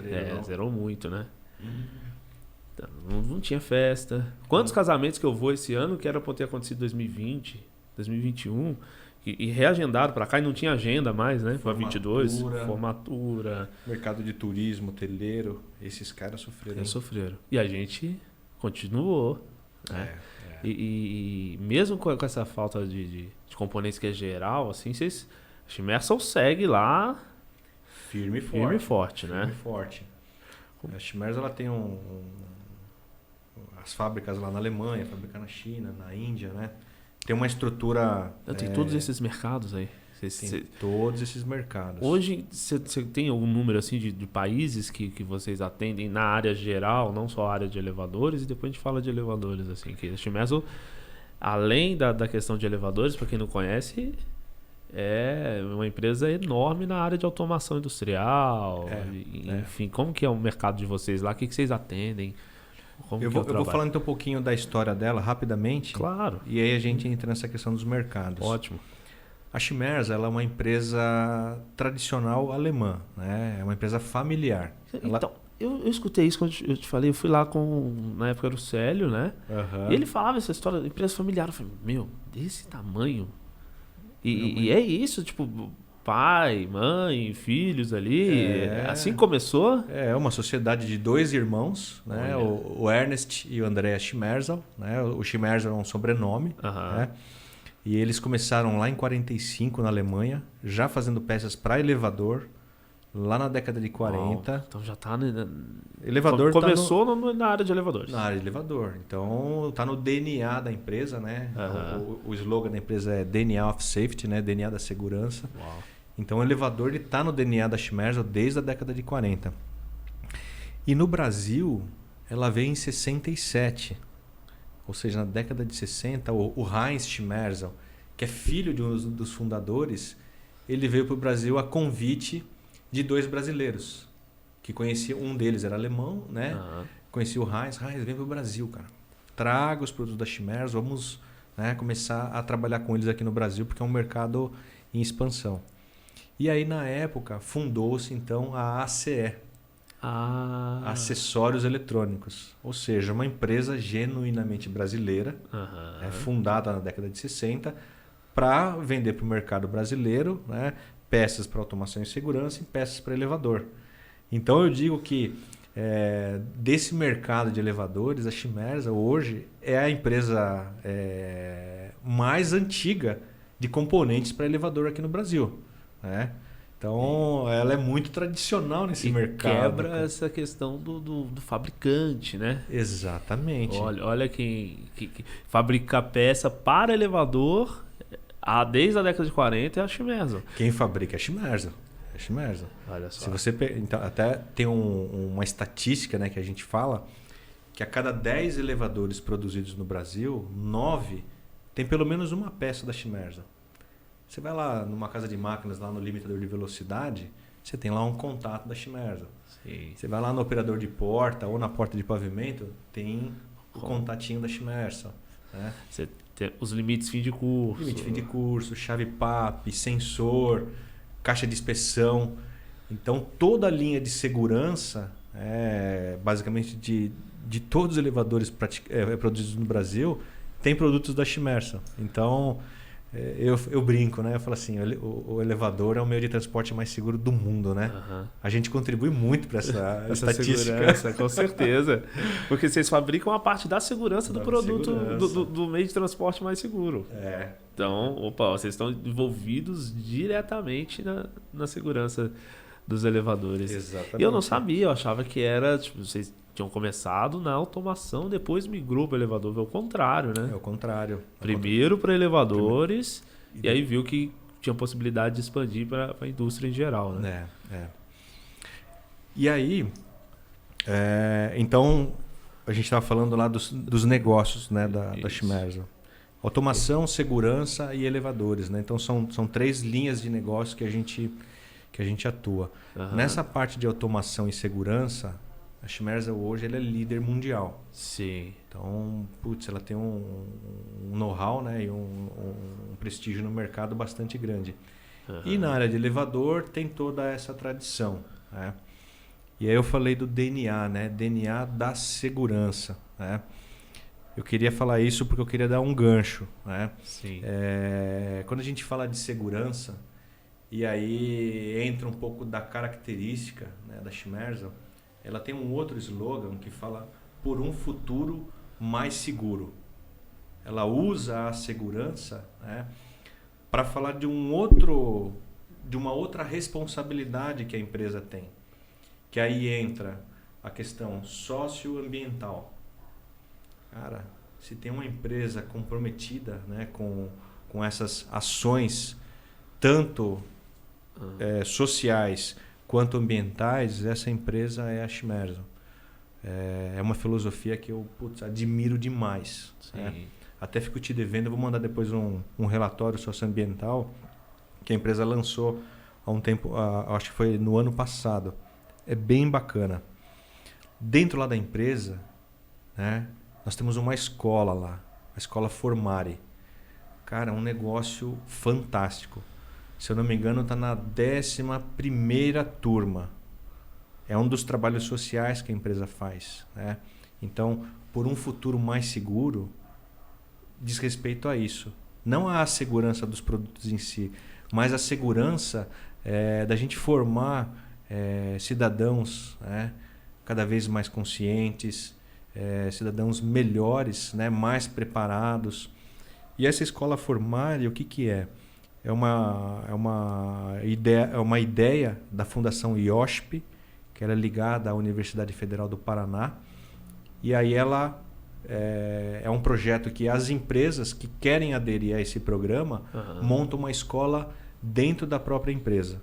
zerou muito, né? Então, não tinha festa. Quantos casamentos que eu vou esse ano que era para ter acontecido em 2020, 2021 e reagendado para cá e não tinha agenda mais, né? Para 22, formatura. Mercado de turismo, hoteleiro, esses caras sofreram. Sofreram. E a gente continuou, né? E mesmo com essa falta de componentes que é geral, assim, a Schmerzel segue lá firme e forte, né? Firme e forte. A Schmerzel, ela tem as fábricas lá na Alemanha, fábrica na China, na Índia, né? Tem uma estrutura... Tem todos esses mercados aí. Todos esses mercados. Hoje, você tem algum número assim de países que vocês atendem na área geral, não só a área de elevadores, e depois a gente fala de elevadores, assim, que a Schmerzel, além da questão de elevadores, para quem não conhece, é uma empresa enorme na área de automação industrial, enfim, como que é o mercado de vocês lá? O que vocês atendem? Eu vou falando então um pouquinho da história dela rapidamente. Claro. E aí a gente entra nessa questão dos mercados. Ótimo. A Schmerzel, ela é uma empresa tradicional alemã, né? É uma empresa familiar. Então, eu escutei isso quando eu te falei. Eu fui lá na época do Célio, né? E ele falava essa história da empresa familiar. Eu falei, meu, desse tamanho. E é isso, tipo, pai, mãe, filhos ali. Assim começou? É uma sociedade de 2 irmãos, né? O Ernest e o Andreas Schmerzel, né? O Schmerzel é um sobrenome, né? E eles começaram lá em 45 na Alemanha, já fazendo peças para elevador, lá na década de 40. Então já está elevador começou na área de elevadores. Na área de elevador. Então está no DNA da empresa, né? O slogan da empresa é DNA of Safety, né? DNA da segurança. Uau. Então o elevador está no DNA da Schmerzel desde a década de 40. E no Brasil, ela veio em 67. Ou seja, na década de 60, o Heinz Schmerzel, que é filho de um dos fundadores, ele veio para o Brasil a convite de 2 brasileiros, que conheciam, um deles era alemão, né? Aham. Conhecia o Heinz, vem para o Brasil, cara. Traga os produtos da Chimers, vamos, né, começar a trabalhar com eles aqui no Brasil, porque é um mercado em expansão. E aí, na época, fundou-se então a ACE, Acessórios Eletrônicos, ou seja, uma empresa genuinamente brasileira, Aham. fundada na década de 60, para vender para o mercado brasileiro, né, peças para automação e segurança e peças para elevador. Então eu digo que desse mercado de elevadores, a Chimersa hoje é a empresa mais antiga de componentes para elevador aqui no Brasil, né? Então ela é muito tradicional nesse mercado. Quebra cara. essa questão do fabricante, né? Exatamente. Olha quem fabrica peça para elevador desde a década de 40 é a Chimersa. Quem fabrica é a Chimersa. É a Chimersa. Olha só. Se você então, até tem uma estatística, né, que a gente fala que a cada 10 elevadores produzidos no Brasil, 9 tem pelo menos uma peça da Chimersa. Você vai lá numa casa de máquinas, lá no limitador de velocidade, você tem lá um contato da Chimersa. Sim. Você vai lá no operador de porta ou na porta de pavimento, tem o contatinho da Chimersa. Né? Você tem os limites fim de curso. Limite fim de curso, chave PAP, sensor, caixa de inspeção. Então, toda a linha de segurança, basicamente de todos os elevadores produzidos no Brasil, tem produtos da Chimersa. Então, eu brinco, né? Eu falo assim, o elevador é o meio de transporte mais seguro do mundo, né? Uhum. A gente contribui muito para essa estatística. Segurança, com certeza. Porque vocês fabricam a parte da segurança do produto, do meio de transporte mais seguro. Então, vocês estão envolvidos diretamente na segurança dos elevadores. Exatamente. E eu não sabia, eu achava que era, vocês tinham começado na automação, depois migrou para o elevador. É o contrário, né? É o contrário. Primeiro para elevadores e aí viu que tinha possibilidade de expandir para a indústria em geral, né? E aí, então, a gente estava falando lá dos negócios, né, da Chimersa. Automação, segurança e elevadores, né? Então, são 3 linhas de negócio que a gente atua. Uhum. Nessa parte de automação e segurança, a Chimersa hoje ela é líder mundial. Sim. Então, ela tem um know-how, né, e um prestígio no mercado bastante grande. Uhum. E na área de elevador tem toda essa tradição. Né? E aí eu falei do DNA, né? DNA da segurança. Né? Eu queria falar isso porque eu queria dar um gancho. Né? Sim. Quando a gente fala de segurança, e aí entra um pouco da característica, né, da Chimersa, ela tem um outro slogan que fala por um futuro mais seguro. Ela usa a segurança, né, para falar de uma outra responsabilidade que a empresa tem. Que aí entra a questão socioambiental. Cara, se tem uma empresa comprometida, né, com essas ações, tanto sociais quanto ambientais, essa empresa é a Chimersa. É uma filosofia que eu admiro demais. Né? Até fico te devendo, eu vou mandar depois um relatório socioambiental que a empresa lançou há um tempo, acho que foi no ano passado. É bem bacana. Dentro lá da empresa, né, nós temos uma escola lá, a escola Formare. Cara, é um negócio fantástico. Se eu não me engano, está na 11ª turma. É um dos trabalhos sociais que a empresa faz. Né? Então, por um futuro mais seguro, diz respeito a isso. Não a segurança dos produtos em si, mas a segurança da gente formar cidadãos, né, cada vez mais conscientes, cidadãos melhores, né, mais preparados. E essa escola Formare, o que é? É uma ideia da Fundação IOSP, que era ligada à Universidade Federal do Paraná. E aí ela é um projeto que as empresas que querem aderir a esse programa montam uma escola dentro da própria empresa.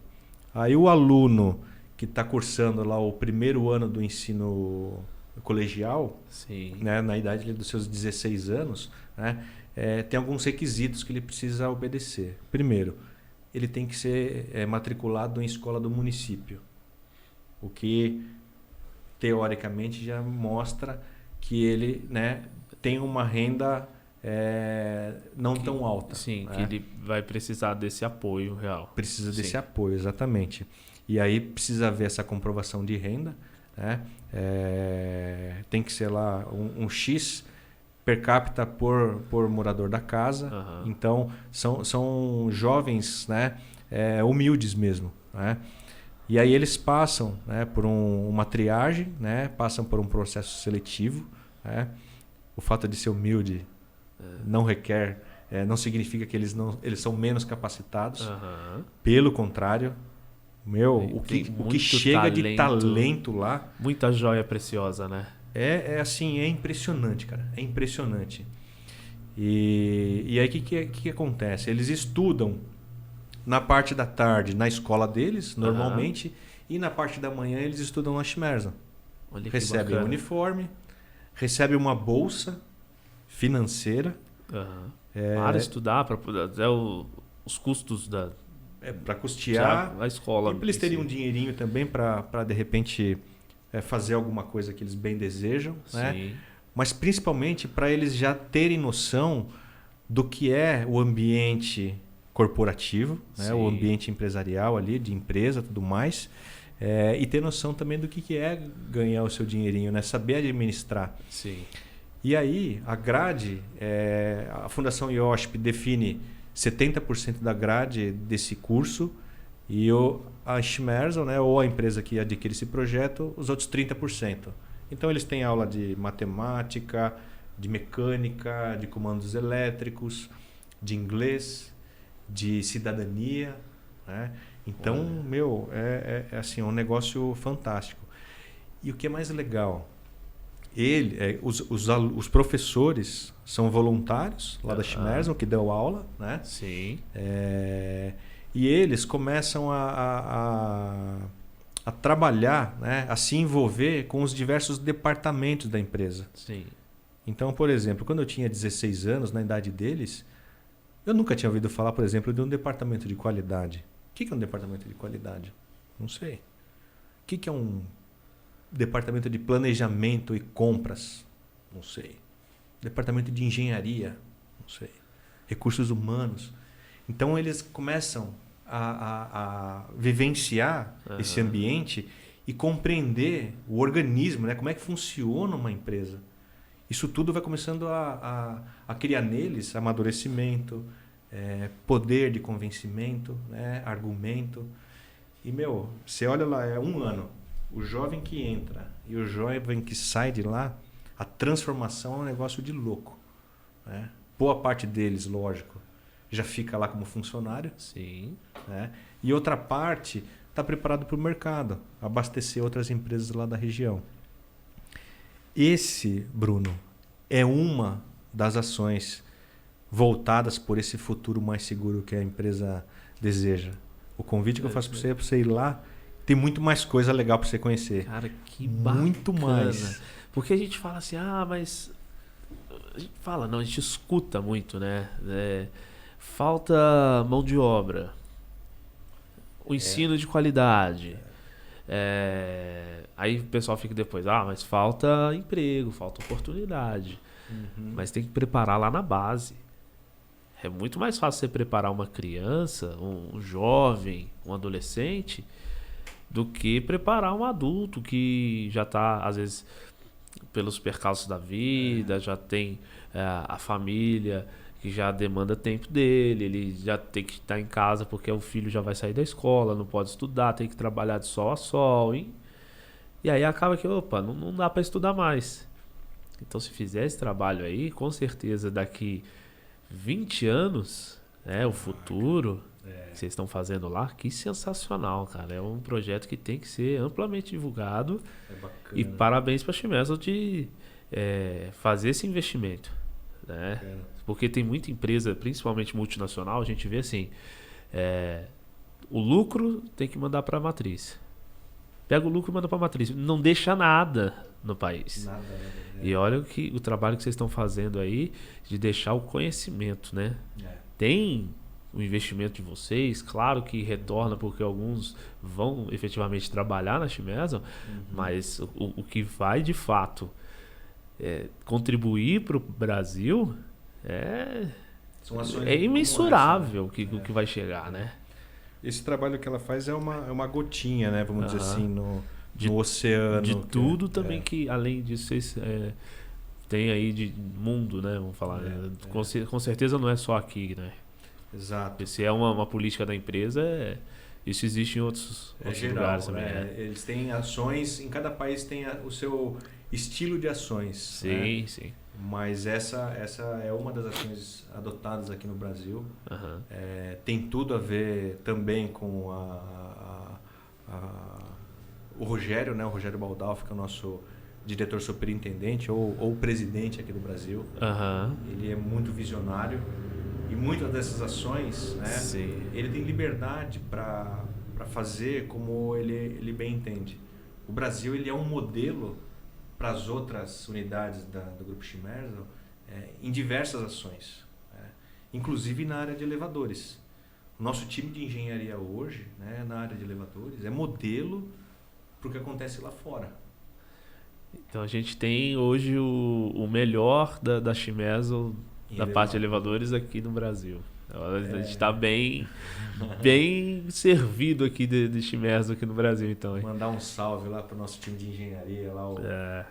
Aí o aluno que está cursando lá o primeiro ano do ensino colegial, né, na idade dos seus 16 anos, né, tem alguns requisitos que ele precisa obedecer. Primeiro, ele tem que ser matriculado em escola do município, o que teoricamente já mostra que ele, né, tem uma renda não tão alta. Sim, né? que ele vai precisar desse apoio real. Precisa desse Sim. apoio, exatamente. E aí precisa haver essa comprovação de renda. Né? Tem que ser lá um X per capita por morador da casa. Aham. Então, são jovens, né, humildes mesmo. Né? E aí eles passam, né, por uma triagem, né, passam por um processo seletivo. Né? O fato de ser humilde não requer, não significa que eles são menos capacitados. Aham. Pelo contrário, o Tem que muito chega de talento lá muita joia preciosa, né? assim, é impressionante, cara. É impressionante. E aí o que acontece? Eles estudam na parte da tarde na escola deles, normalmente, e na parte da manhã eles estudam na Schmerzen. Olha que Recebem bacana. uniforme, recebem uma bolsa financeira. Aham. Para estudar, para até os custos Para custear a escola. e para eles terem um dinheirinho também para de repente fazer alguma coisa que eles bem desejam, né? Sim. Mas principalmente para eles já terem noção do que é o ambiente corporativo, né? O ambiente empresarial ali, de empresa, tudo mais, e ter noção também do que é ganhar o seu dinheirinho, né? Saber administrar. Sim. E aí a grade, a Fundação IOSP define 70% da grade desse curso e a Schmerzen, né, ou a empresa que adquire esse projeto, os outros 30%. Então eles têm aula de matemática, de mecânica, de comandos elétricos, de inglês, de cidadania. Né? Então, assim, é um negócio fantástico. E o que é mais legal? Os professores são voluntários lá da Schmerzen, que dão aula, né? Sim. E eles começam a trabalhar, né? A se envolver com os diversos departamentos da empresa. Sim. Então, por exemplo, quando eu tinha 16 anos, na idade deles, eu nunca tinha ouvido falar, por exemplo, de um departamento de qualidade. O que é um departamento de qualidade? Não sei. O que é um departamento de planejamento e compras? Não sei. Departamento de engenharia? Não sei. Recursos humanos? Então eles começam a vivenciar esse ambiente e compreender o organismo, né? Como é que funciona uma empresa. Isso tudo vai começando a criar neles amadurecimento, poder de convencimento, né? Argumento. E, você olha lá, é um ano. O jovem que entra e o jovem que sai de lá, a transformação é um negócio de louco. Né? Boa parte deles, lógico, já fica lá como funcionário. Sim. Né? E outra parte está preparado para o mercado, abastecer outras empresas lá da região. Esse, Bruno, é uma das ações voltadas por esse futuro mais seguro que a empresa deseja. O convite que eu faço para você é para você ir lá. Tem muito mais coisa legal para você conhecer. Cara, que bacana. Muito mais. Porque a gente fala assim, mas... A gente fala, não, a gente escuta muito, né? Falta mão de obra. O ensino de qualidade. Aí o pessoal fica depois, mas falta emprego, falta oportunidade. Mas tem que preparar lá na base. É muito mais fácil você preparar uma criança, um jovem, um adolescente, do que preparar um adulto que já está, às vezes, pelos percalços da vida, já tem a família que já demanda tempo dele, ele já tem que estar em casa porque o filho já vai sair da escola, não pode estudar, tem que trabalhar de sol a sol, hein? E aí acaba que, não dá para estudar mais. Então, se fizer esse trabalho aí, com certeza daqui 20 anos, o futuro que vocês estão fazendo lá, que sensacional, cara. É um projeto que tem que ser amplamente divulgado. E parabéns para a Schmerzen de fazer esse investimento. Né? Porque tem muita empresa, principalmente multinacional, a gente vê assim, o lucro tem que mandar para a matriz. pega o lucro e manda para a matriz. Não deixa nada no país. Nada. E olha o trabalho que vocês estão fazendo aí de deixar o conhecimento, né? Tem o investimento de vocês, claro que retorna porque alguns vão efetivamente trabalhar na Chimeson, mas o que vai de fato contribuir para o Brasil São ações é imensurável como essa, o que vai chegar, né? Esse trabalho que ela faz é uma gotinha, né? Vamos dizer assim, no oceano. De tudo também que, além disso, vocês tem aí de mundo, né? Vamos falar. Com certeza não é só aqui, né? Exato. Se é uma política da empresa, isso existe em outros geral, lugares também. Eles têm ações, em cada país tem o seu estilo de ações. Sim, sim. Mas essa é uma das ações adotadas aqui no Brasil. Tem tudo a ver também com o Rogério, né? O Rogério Baldalf, que é o nosso diretor superintendente ou presidente aqui do Brasil. Ele é muito visionário e muitas dessas ações, né? Sim. Ele tem liberdade para fazer como ele bem entende. O Brasil ele é um modelo para as outras unidades do Grupo Chimerso em diversas ações, inclusive na área de elevadores. O nosso time de engenharia hoje, né, na área de elevadores, é modelo para o que acontece lá fora. Então a gente tem hoje o melhor da Chimerso, da parte de elevadores aqui no Brasil. A gente está bem servido aqui de Chimerso aqui no Brasil, então. Hein? Mandar um salve lá para o nosso time de engenharia, lá o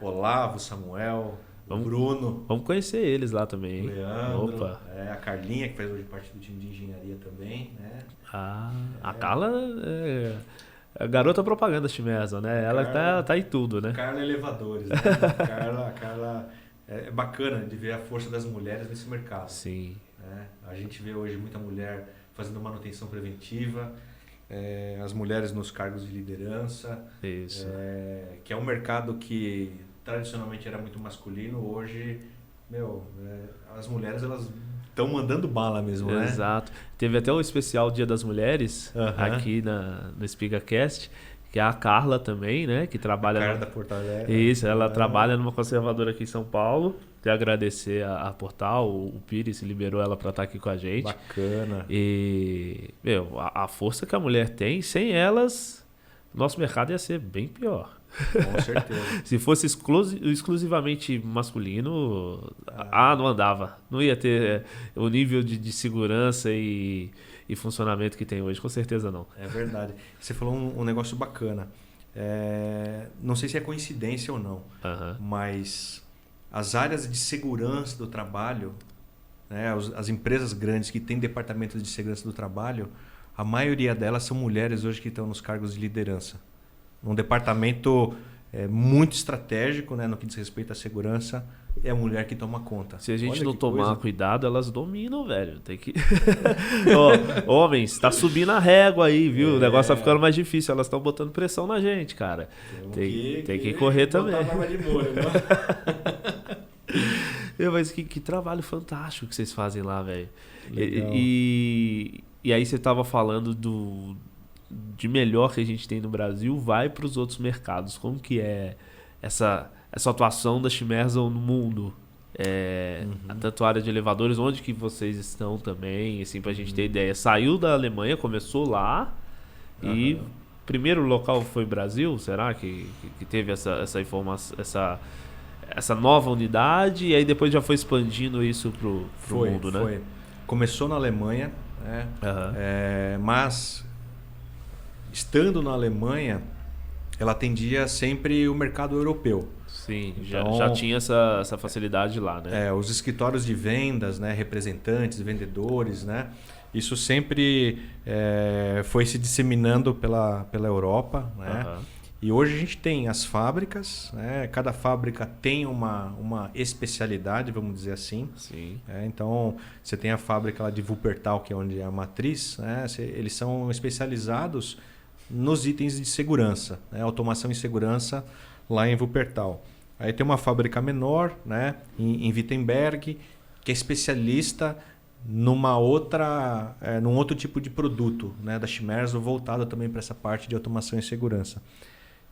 Olavo, o Samuel, o Bruno. Vamos conhecer eles lá também, hein? O Leandro, Opa. A Carlinha, que faz hoje parte do time de engenharia também, né? A Carla é a garota propaganda Chimerso, né? Ela tá em tudo, né? Carla Elevadores, né? Carla é bacana de ver a força das mulheres nesse mercado. Sim. A gente vê hoje muita mulher fazendo manutenção preventiva, as mulheres nos cargos de liderança. Isso. Que é um mercado que tradicionalmente era muito masculino. Hoje, as mulheres elas estão mandando bala mesmo, né? Exato. Teve até o especial Dia das Mulheres aqui no SpigaCast, que é a Carla também, né? Que trabalha... Carla da Portal. Isso, ela trabalha numa conservadora aqui em São Paulo. Quero agradecer a Portal, o Pires liberou ela para estar aqui com a gente. Bacana. E, a força que a mulher tem, sem elas, nosso mercado ia ser bem pior. Com certeza. Se fosse exclusivamente masculino, não andava. Não ia ter o nível de segurança e funcionamento que tem hoje, com certeza não. É verdade. Você falou um negócio bacana. Não sei se é coincidência ou não, mas as áreas de segurança do trabalho, né, as empresas grandes que têm departamentos de segurança do trabalho, a maioria delas são mulheres hoje que estão nos cargos de liderança. Um departamento muito estratégico, né, no que diz respeito à segurança, é a mulher que toma conta. Se a gente não tomar cuidado, elas dominam, velho. Tem que... Homens, tá subindo a régua aí, viu? O negócio tá ficando mais difícil. Elas estão botando pressão na gente, cara. Tem que correr também. De molho, né? Mas que trabalho fantástico que vocês fazem lá, velho. E aí você tava falando de melhor que a gente tem no Brasil, vai para os outros mercados. Como que é essa atuação da Chimerso no mundo? Tanto a área de elevadores, onde que vocês estão também, assim, pra gente ter ideia. Saiu da Alemanha, começou lá e primeiro local foi Brasil, será que teve essa informação, essa nova unidade, e aí depois já foi expandindo isso pro mundo, né? Foi. Começou na Alemanha, né? Mas estando na Alemanha, ela atendia sempre o mercado europeu. Sim, então, já tinha essa facilidade lá, né? Os escritórios de vendas, né, representantes, vendedores, né? Isso sempre foi se disseminando pela Europa, né? E hoje a gente tem as fábricas, né? Cada fábrica tem uma especialidade, vamos dizer assim. Sim. Então, você tem a fábrica lá de Wuppertal, que é onde é a matriz, né? Eles são especializados nos itens de segurança, né? Automação e segurança lá em Wuppertal. Aí tem uma fábrica menor, né? em Wittenberg, que é especialista num outro tipo de produto, né? Da Chimerso, voltado também para essa parte de automação e segurança.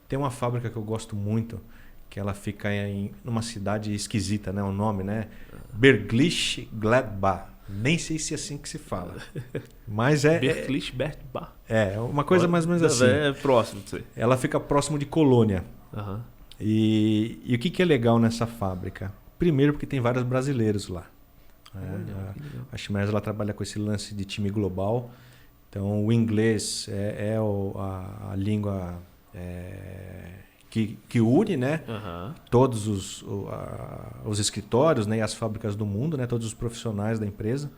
Tem uma fábrica que eu gosto muito, que ela fica numa cidade esquisita, né? O nome, né? Berglich Gladbach. Nem sei se é assim que se fala. Mas Berglich Gladbach. É uma coisa mais ou menos assim. É próximo de você. Ela fica próximo de Colônia. Uhum. E o que é legal nessa fábrica? Primeiro porque tem vários brasileiros lá. A Schmerz ela trabalha com esse lance de time global. Então o inglês é a língua que une, né? Uhum. Todos os escritórios, né? E as fábricas do mundo, né? Todos os profissionais da empresa.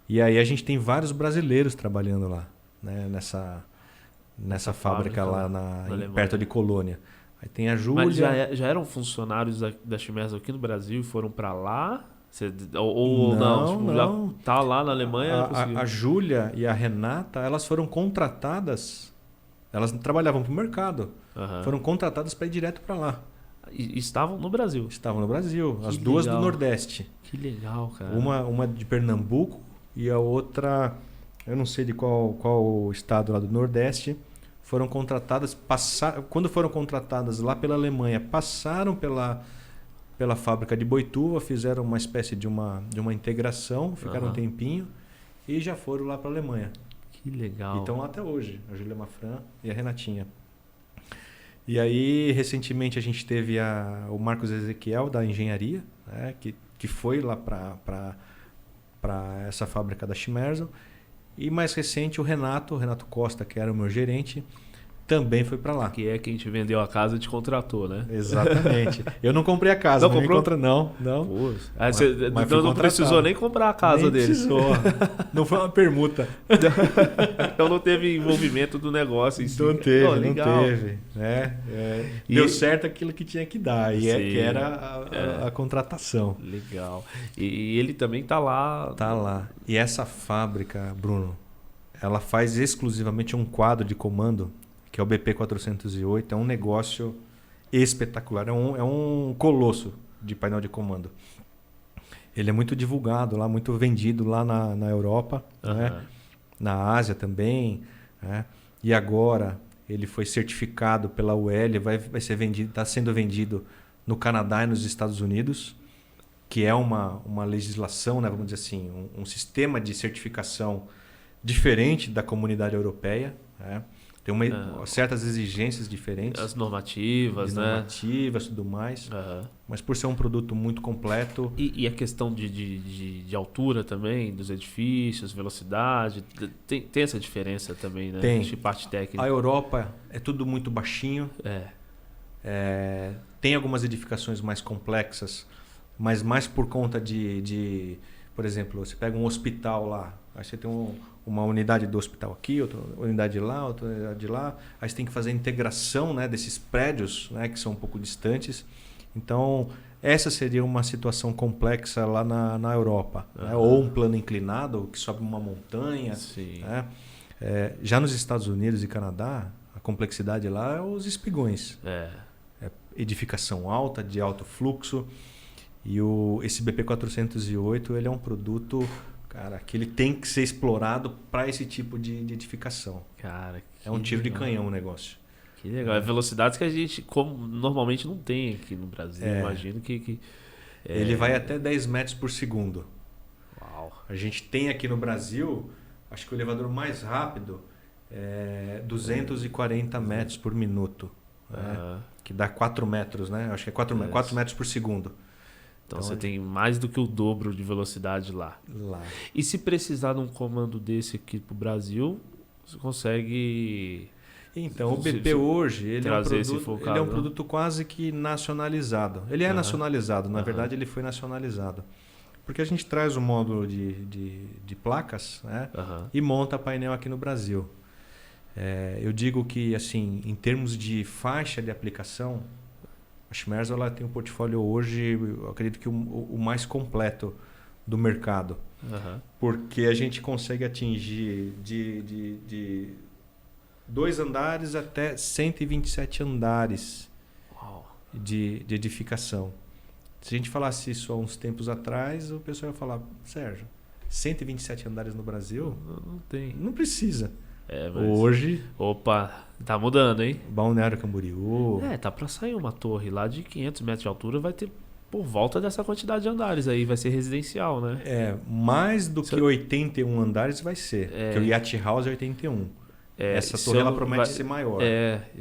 E aí a gente tem vários brasileiros trabalhando lá, né? Nessa fábrica lá perto de Colônia. Aí tem a Júlia. Mas já eram funcionários da Schmerz aqui no Brasil e foram para lá? Ou não? Tipo, não. Já tá lá na Alemanha? A Júlia e a Renata, elas foram contratadas. Elas trabalhavam para o mercado. Uhum. Foram contratadas para ir direto para lá. E estavam no Brasil? Estavam no Brasil. As Que duas legal. do Nordeste. Que legal, cara. Uma de Pernambuco e a outra, eu não sei de qual estado lá do Nordeste. Foram contratadas, quando foram contratadas lá pela Alemanha, passaram pela fábrica de Boituva, fizeram uma espécie de uma integração, ficaram um tempinho e já foram lá para a Alemanha. Que legal. E estão lá até hoje, a Júlia Mafran e a Renatinha. E aí, recentemente, a gente teve o Marcos Ezequiel, da engenharia, né, que foi lá para essa fábrica da Schmerzel. E mais recente, o Renato Costa, que era o meu gerente, também foi para lá. Que é quem te vendeu a casa e te contratou, né? Exatamente. Eu não comprei a casa. Não comprou? Não. Pô, Mas não precisou nem comprar a casa nem dele. Precisou. Não foi uma permuta. Então não teve envolvimento do negócio em si. Não teve, Pô, não teve. Né? Deu certo aquilo que tinha que dar. E que era a contratação. Legal. E ele também tá lá. Tá lá. E essa fábrica, Bruno, ela faz exclusivamente um quadro de comando, que é o BP408. É um negócio espetacular. É um colosso de painel de comando. Ele é muito divulgado lá, muito vendido lá na Europa, né? Na Ásia também. Né? E agora ele foi certificado pela UL, vai ser vendido, está sendo vendido no Canadá e nos Estados Unidos, que é uma legislação, né? Vamos dizer assim, um sistema de certificação diferente da comunidade europeia. Né? Tem certas exigências diferentes. As normativas, né? Normativas e tudo mais. Mas por ser um produto muito completo... E a questão de altura também, dos edifícios, velocidade, tem essa diferença também, né? Tem. De parte técnica. A Europa é tudo muito baixinho. Tem algumas edificações mais complexas, mas mais por conta de... Por exemplo, você pega um hospital lá, aí você tem uma unidade do hospital aqui, outra unidade lá, outra unidade lá. Aí você tem que fazer a integração, né, desses prédios, né, que são um pouco distantes. Então, essa seria uma situação complexa lá na Europa. Né? Ou um plano inclinado, que sobe uma montanha. Sim. Né? Já nos Estados Unidos e Canadá, a complexidade lá é os espigões. É edificação alta, de alto fluxo. E esse BP408 ele é um produto, cara, que ele tem que ser explorado para esse tipo de edificação. Cara, é um tiro de canhão o negócio. Que legal. É velocidades que a gente normalmente não tem aqui no Brasil. Imagino que ele vai até 10 metros por segundo. Uau. A gente tem aqui no Brasil, acho que o elevador mais rápido é 240 metros por minuto. Né? Que dá 4 metros, né? Acho que é 4 metros por segundo. Então você tem mais do que o dobro de velocidade lá. E se precisar de um comando desse aqui pro Brasil, você consegue... Então, o BP hoje ele é um produto quase que nacionalizado. Ele é nacionalizado, na verdade ele foi nacionalizado. Porque a gente traz o módulo de placas, né? E monta painel aqui no Brasil. Eu digo que, assim, em termos de faixa de aplicação, a Schmerz ela tem um portfólio hoje, eu acredito que o mais completo do mercado. Porque a gente consegue atingir de 2 andares até 127 andares de edificação. Se a gente falasse isso há uns tempos atrás, o pessoal ia falar, Sérgio, 127 andares no Brasil? Não tem. Não precisa. Hoje, Opa, tá mudando, hein? Balneário Camboriú. Tá pra sair uma torre lá de 500 metros de altura, vai ter por volta dessa quantidade de andares aí, vai ser residencial, né? Mais do que 81 andares vai ser. Porque o Yacht House é 81. Essa torre ela promete ser maior.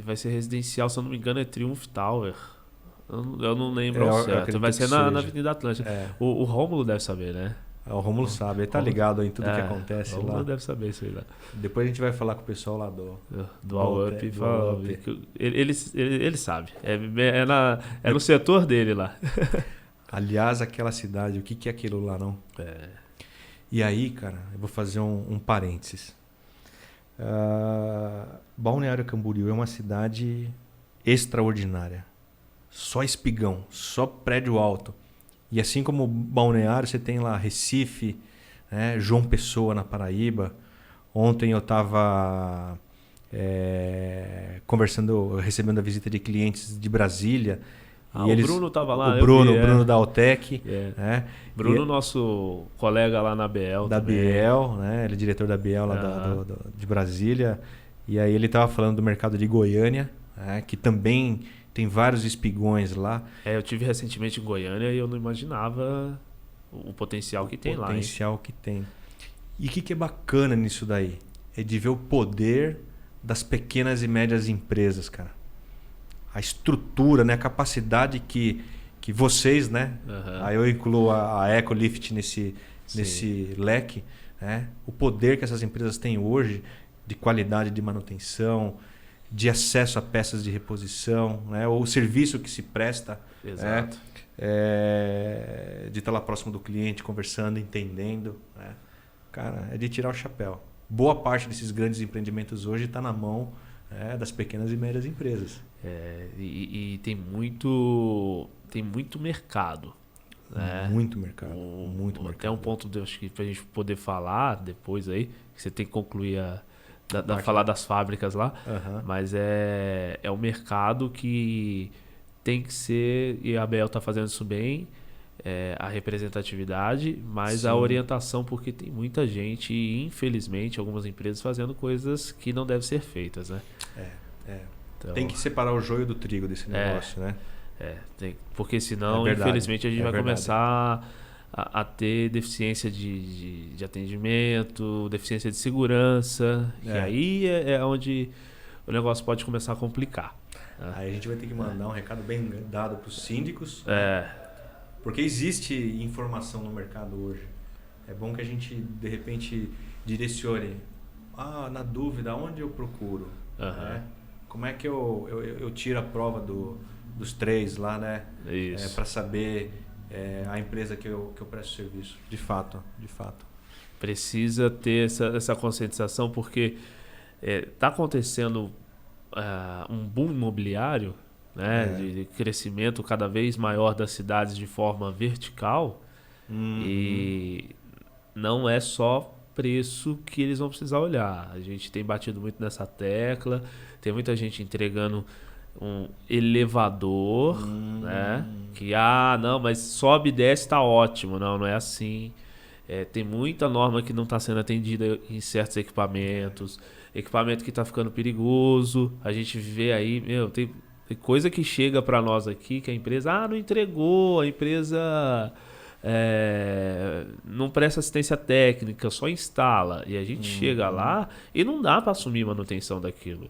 Vai ser residencial, se eu não me engano, é Triumph Tower. Eu não lembro ao certo. Vai ser na Avenida Atlântica. O Rômulo deve saber, né? O Rômulo sabe, ele tá ligado em tudo que acontece lá. O Rômulo deve saber isso aí lá. Depois a gente vai falar com o pessoal lá do All Up. Ele sabe. É no setor dele lá. Aliás, aquela cidade, o que é aquilo lá, não? E aí, cara, eu vou fazer um parênteses. Balneário Camboriú é uma cidade extraordinária. Só espigão, só prédio alto. E assim como Balneário, você tem lá Recife, né? João Pessoa na Paraíba. Ontem eu estava recebendo a visita de clientes de Brasília. O Bruno estava lá. O Bruno da Altec. Bruno, nosso colega lá na BL. Da também. BL, né? Ele é diretor da BL lá de Brasília. E aí ele estava falando do mercado de Goiânia, que também tem vários espigões lá. Eu tive recentemente em Goiânia e eu não imaginava o potencial que tem lá. O potencial que tem. E o que é bacana nisso daí? É de ver o poder das pequenas e médias empresas, cara. A estrutura, né? A capacidade que vocês, né? Aí eu incluo a Ecolift nesse leque, né? O poder que essas empresas têm hoje de qualidade de manutenção, de acesso a peças de reposição, né? Ou o serviço que se presta. Exato. De estar lá próximo do cliente, conversando, entendendo. Né? Cara, é de tirar o chapéu. Boa parte desses grandes empreendimentos hoje está na mão das pequenas e médias empresas. E tem muito mercado. Né? Muito mercado. Muito mercado. Até um ponto, acho que para a gente poder falar depois aí, que você tem que concluir falar das fábricas lá, mas é um mercado que tem que ser, e a ABL está fazendo isso bem, a representatividade, mas a orientação, porque tem muita gente e infelizmente algumas empresas fazendo coisas que não devem ser feitas, né? Então, tem que separar o joio do trigo desse negócio, né? Porque senão, infelizmente, a gente vai começar a ter deficiência de atendimento, deficiência de segurança, e aí é onde o negócio pode começar a complicar. Né? Aí a gente vai ter que mandar um recado bem dado para os síndicos, porque existe informação no mercado hoje. É bom que a gente, de repente, direcione. Na dúvida, onde eu procuro? Como é que eu tiro a prova dos 3 lá, né? Para saber a empresa que eu presto serviço. De fato. Precisa ter essa conscientização, porque está acontecendo um boom imobiliário, né? De crescimento cada vez maior das cidades de forma vertical, e não é só preço que eles vão precisar olhar. A gente tem batido muito nessa tecla, tem muita gente entregando um elevador, né? Que, não, mas sobe e desce, tá ótimo. Não é assim. Tem muita norma que não está sendo atendida em certos equipamentos, equipamento que está ficando perigoso. A gente vê aí, tem coisa que chega para nós aqui que a empresa, não entregou, a empresa não presta assistência técnica, só instala. E a gente chega lá e não dá para assumir manutenção daquilo.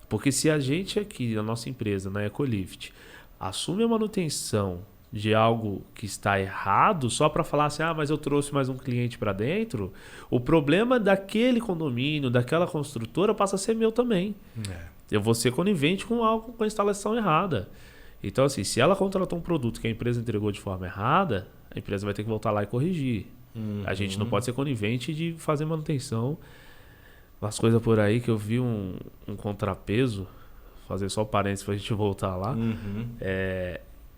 Porque se a gente aqui, na nossa empresa, na Ecolift, assume a manutenção de algo que está errado só para falar assim, mas eu trouxe mais um cliente para dentro, o problema daquele condomínio, daquela construtora passa a ser meu também. Eu vou ser conivente com algo, com a instalação errada. Então, assim, se ela contratou um produto que a empresa entregou de forma errada, a empresa vai ter que voltar lá e corrigir. A gente não pode ser conivente de fazer manutenção. Umas coisas por aí que eu vi um contrapeso, fazer só parênteses pra gente voltar lá,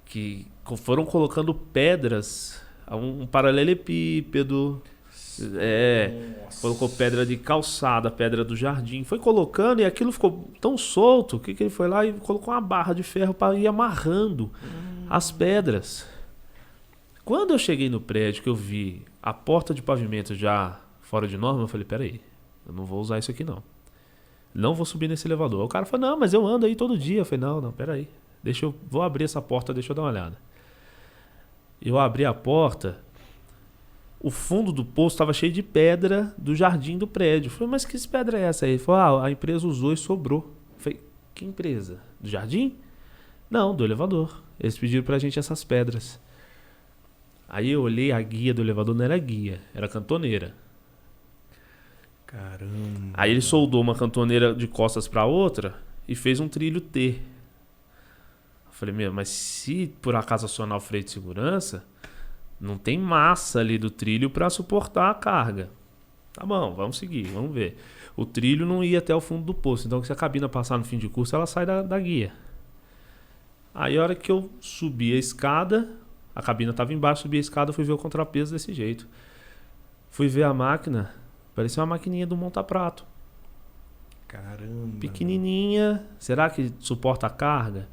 que foram colocando pedras, um paralelepípedo, colocou pedra de calçada, pedra do jardim, foi colocando e aquilo ficou tão solto que ele foi lá e colocou uma barra de ferro para ir amarrando as pedras. Quando eu cheguei no prédio que eu vi a porta de pavimento já fora de norma, eu falei, peraí, eu não vou usar isso aqui não. Não vou subir nesse elevador. O cara falou, não, mas eu ando aí todo dia. Eu falei, não, peraí. Vou abrir essa porta, deixa eu dar uma olhada. Eu abri a porta, o fundo do poço estava cheio de pedra do jardim do prédio. Eu falei, mas que pedra é essa aí? Ele falou, a empresa usou e sobrou. Eu falei, que empresa? Do jardim? Não, do elevador. Eles pediram pra gente essas pedras. Aí eu olhei a guia do elevador, não era guia, era cantoneira. Caramba. Aí ele soldou uma cantoneira de costas pra outra e fez um trilho T. Eu falei, meu, mas se por acaso acionar o freio de segurança, não tem massa ali do trilho pra suportar a carga. Tá bom, vamos seguir, vamos ver. O trilho não ia até o fundo do poço, então se a cabina passar no fim de curso, ela sai da guia. Aí a hora que eu subi a escada, a cabina estava embaixo, subi a escada, fui ver o contrapeso desse jeito. Fui ver a máquina, parecia uma maquininha do monta-prato. Caramba. Pequenininha, será que suporta a carga?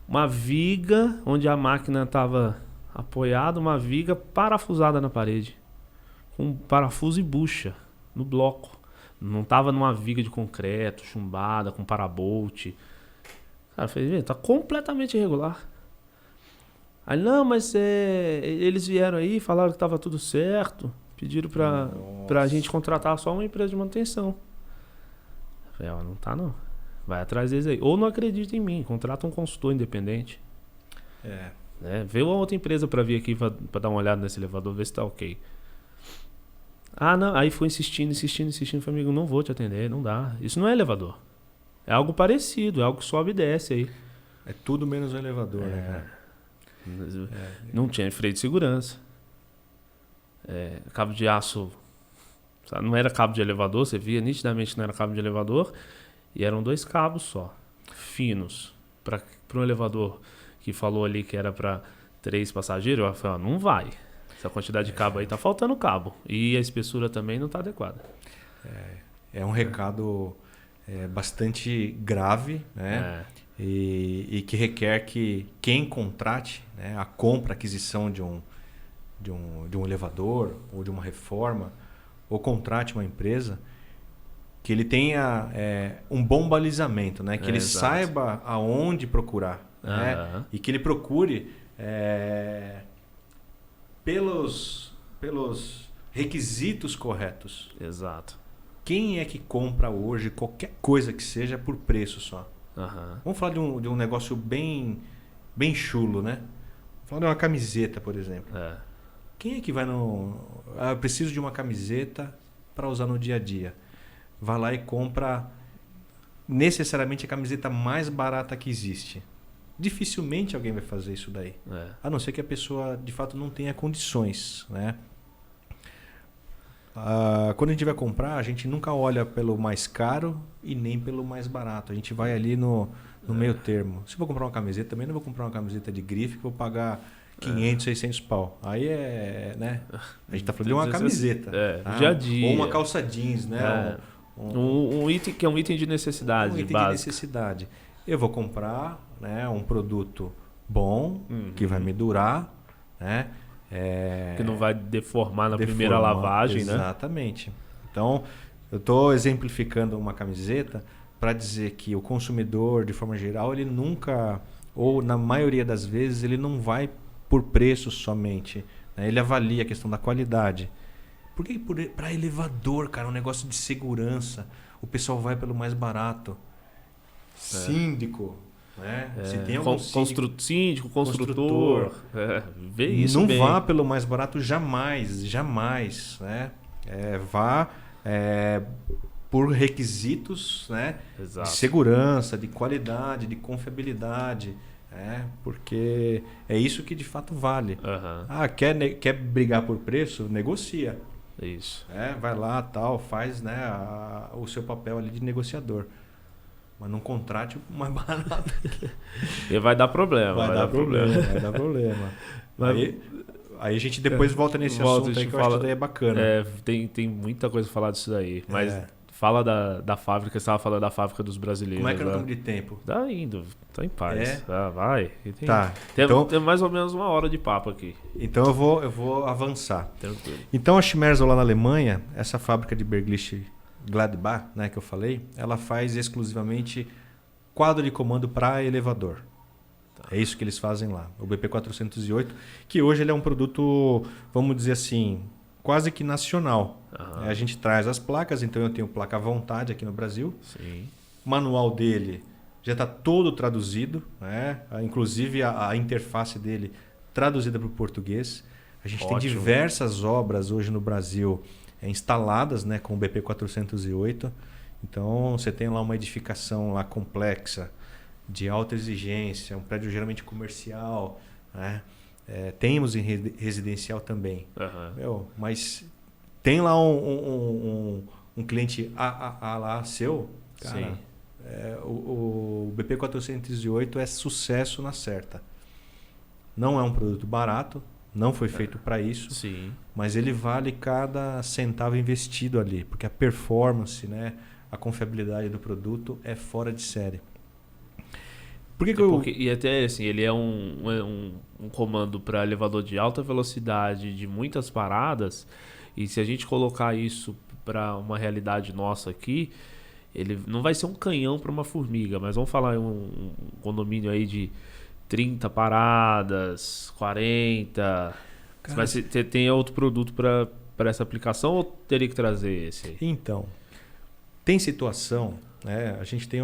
Uma viga onde a máquina estava apoiada, uma viga parafusada na parede. Com parafuso e bucha no bloco. Não estava numa viga de concreto, chumbada, com parabolt. Cara, eu falei, tá completamente irregular. Aí, não, mas eles vieram aí, falaram que tava tudo certo, pediram pra gente contratar só uma empresa de manutenção. Eu falei, não tá não. Vai atrás deles aí. Ou não acredita em mim, contrata um consultor independente. Vê uma outra empresa pra vir aqui pra dar uma olhada nesse elevador, ver se tá ok. Não. Aí foi insistindo. Falei, amigo, não vou te atender, não dá. Isso não é elevador. É algo parecido, é algo que sobe e desce aí. É tudo menos um elevador, né, cara? Não tinha freio de segurança. Cabo de aço. Sabe? Não era cabo de elevador, você via nitidamente que não era cabo de elevador. E eram 2 cabos só, finos. Para um elevador que falou ali que era para 3 passageiros, eu falei, não vai. Essa quantidade de cabo aí tá faltando cabo. E a espessura também não tá adequada. É um recado bastante grave, né? E que requer que quem contrate, né, a compra, a aquisição de um elevador ou de uma reforma, ou contrate uma empresa, que ele tenha um bom balizamento, né? Que ele saiba aonde procurar, né? E que ele procure pelos requisitos corretos. Exato. Quem é que compra hoje qualquer coisa que seja por preço só? Vamos falar de um negócio bem chulo, né? Vamos falar de uma camiseta, por exemplo. Quem é que vai eu preciso de uma camiseta para usar no dia a dia. Vai lá e compra necessariamente a camiseta mais barata que existe. Dificilmente alguém vai fazer isso daí. A não ser que a pessoa, de fato, não tenha condições, né? Quando a gente vai comprar, a gente nunca olha pelo mais caro e nem pelo mais barato. A gente vai ali no meio termo. Se eu vou comprar uma camiseta, também não vou comprar uma camiseta de grife que vou pagar 500, 600 pau. Aí né? A gente tá falando de uma camiseta. Dia a dia. Ou uma calça jeans, né? Um item que é um item de necessidade. Um item básica. de necessidade. Eu vou comprar, né, um produto bom, que vai me durar, né? Que não vai deformar na primeira lavagem, né? Exatamente. Então, eu estou exemplificando uma camiseta para dizer que o consumidor, de forma geral, ele nunca, ou na maioria das vezes, ele não vai por preço somente, né? Ele avalia a questão da qualidade. Por que para elevador, cara, um negócio de segurança, o pessoal vai pelo mais barato? Síndico, né? Se tem algum síndico, construtor. Vê isso não bem. vá pelo mais barato jamais, né? Vá por requisitos, né? Exato. De segurança, de qualidade, de confiabilidade. Porque é isso que de fato vale. Quer brigar por preço? Negocia. Isso. Vai lá, tal, faz, né, o seu papel ali de negociador. Mas não contrate o mais barato. E vai dar problema. Vai dar problema. Aí a gente depois volta nesse assunto aí que eu acho que daí é bacana. Tem muita coisa pra falar disso aí. Mas fala da fábrica, você estava falando da fábrica dos brasileiros. Como é que nós estamos de tempo? Tá indo, tá em paz. Vai. Tem mais ou menos 1 hora de papo aqui. Então eu vou avançar. Tranquilo. Então a Schmerzel lá na Alemanha, essa fábrica de Berglich Gladbach, né, que eu falei, ela faz exclusivamente quadro de comando para elevador. É isso que eles fazem lá. O BP408, que hoje ele é um produto, vamos dizer assim, quase que nacional. Aham. A gente traz as placas, então eu tenho placa à vontade aqui no Brasil. Sim. O manual dele já está todo traduzido, né? Inclusive a interface dele traduzida para o português. A gente tem Ótimo. diversas obras hoje no Brasil instaladas, né, com o BP408. Então você tem lá uma edificação lá complexa, de alta exigência, um prédio geralmente comercial, né? Temos em residencial também. Aham. Mas tem lá um cliente A lá seu, cara, Sim. o BP408 é sucesso na certa. Não é um produto barato, não foi feito para isso, Sim. mas ele vale cada centavo investido ali, porque a performance, né, a confiabilidade do produto é fora de série. Por que E até assim, ele é um comando para elevador de alta velocidade de muitas paradas. E se a gente colocar isso para uma realidade nossa aqui, ele não vai ser um canhão para uma formiga, mas vamos falar em um condomínio aí de 30 paradas, 40. Cara, Mas você tem outro produto para essa aplicação ou teria que trazer esse aí? Então, tem situação, né? A gente tem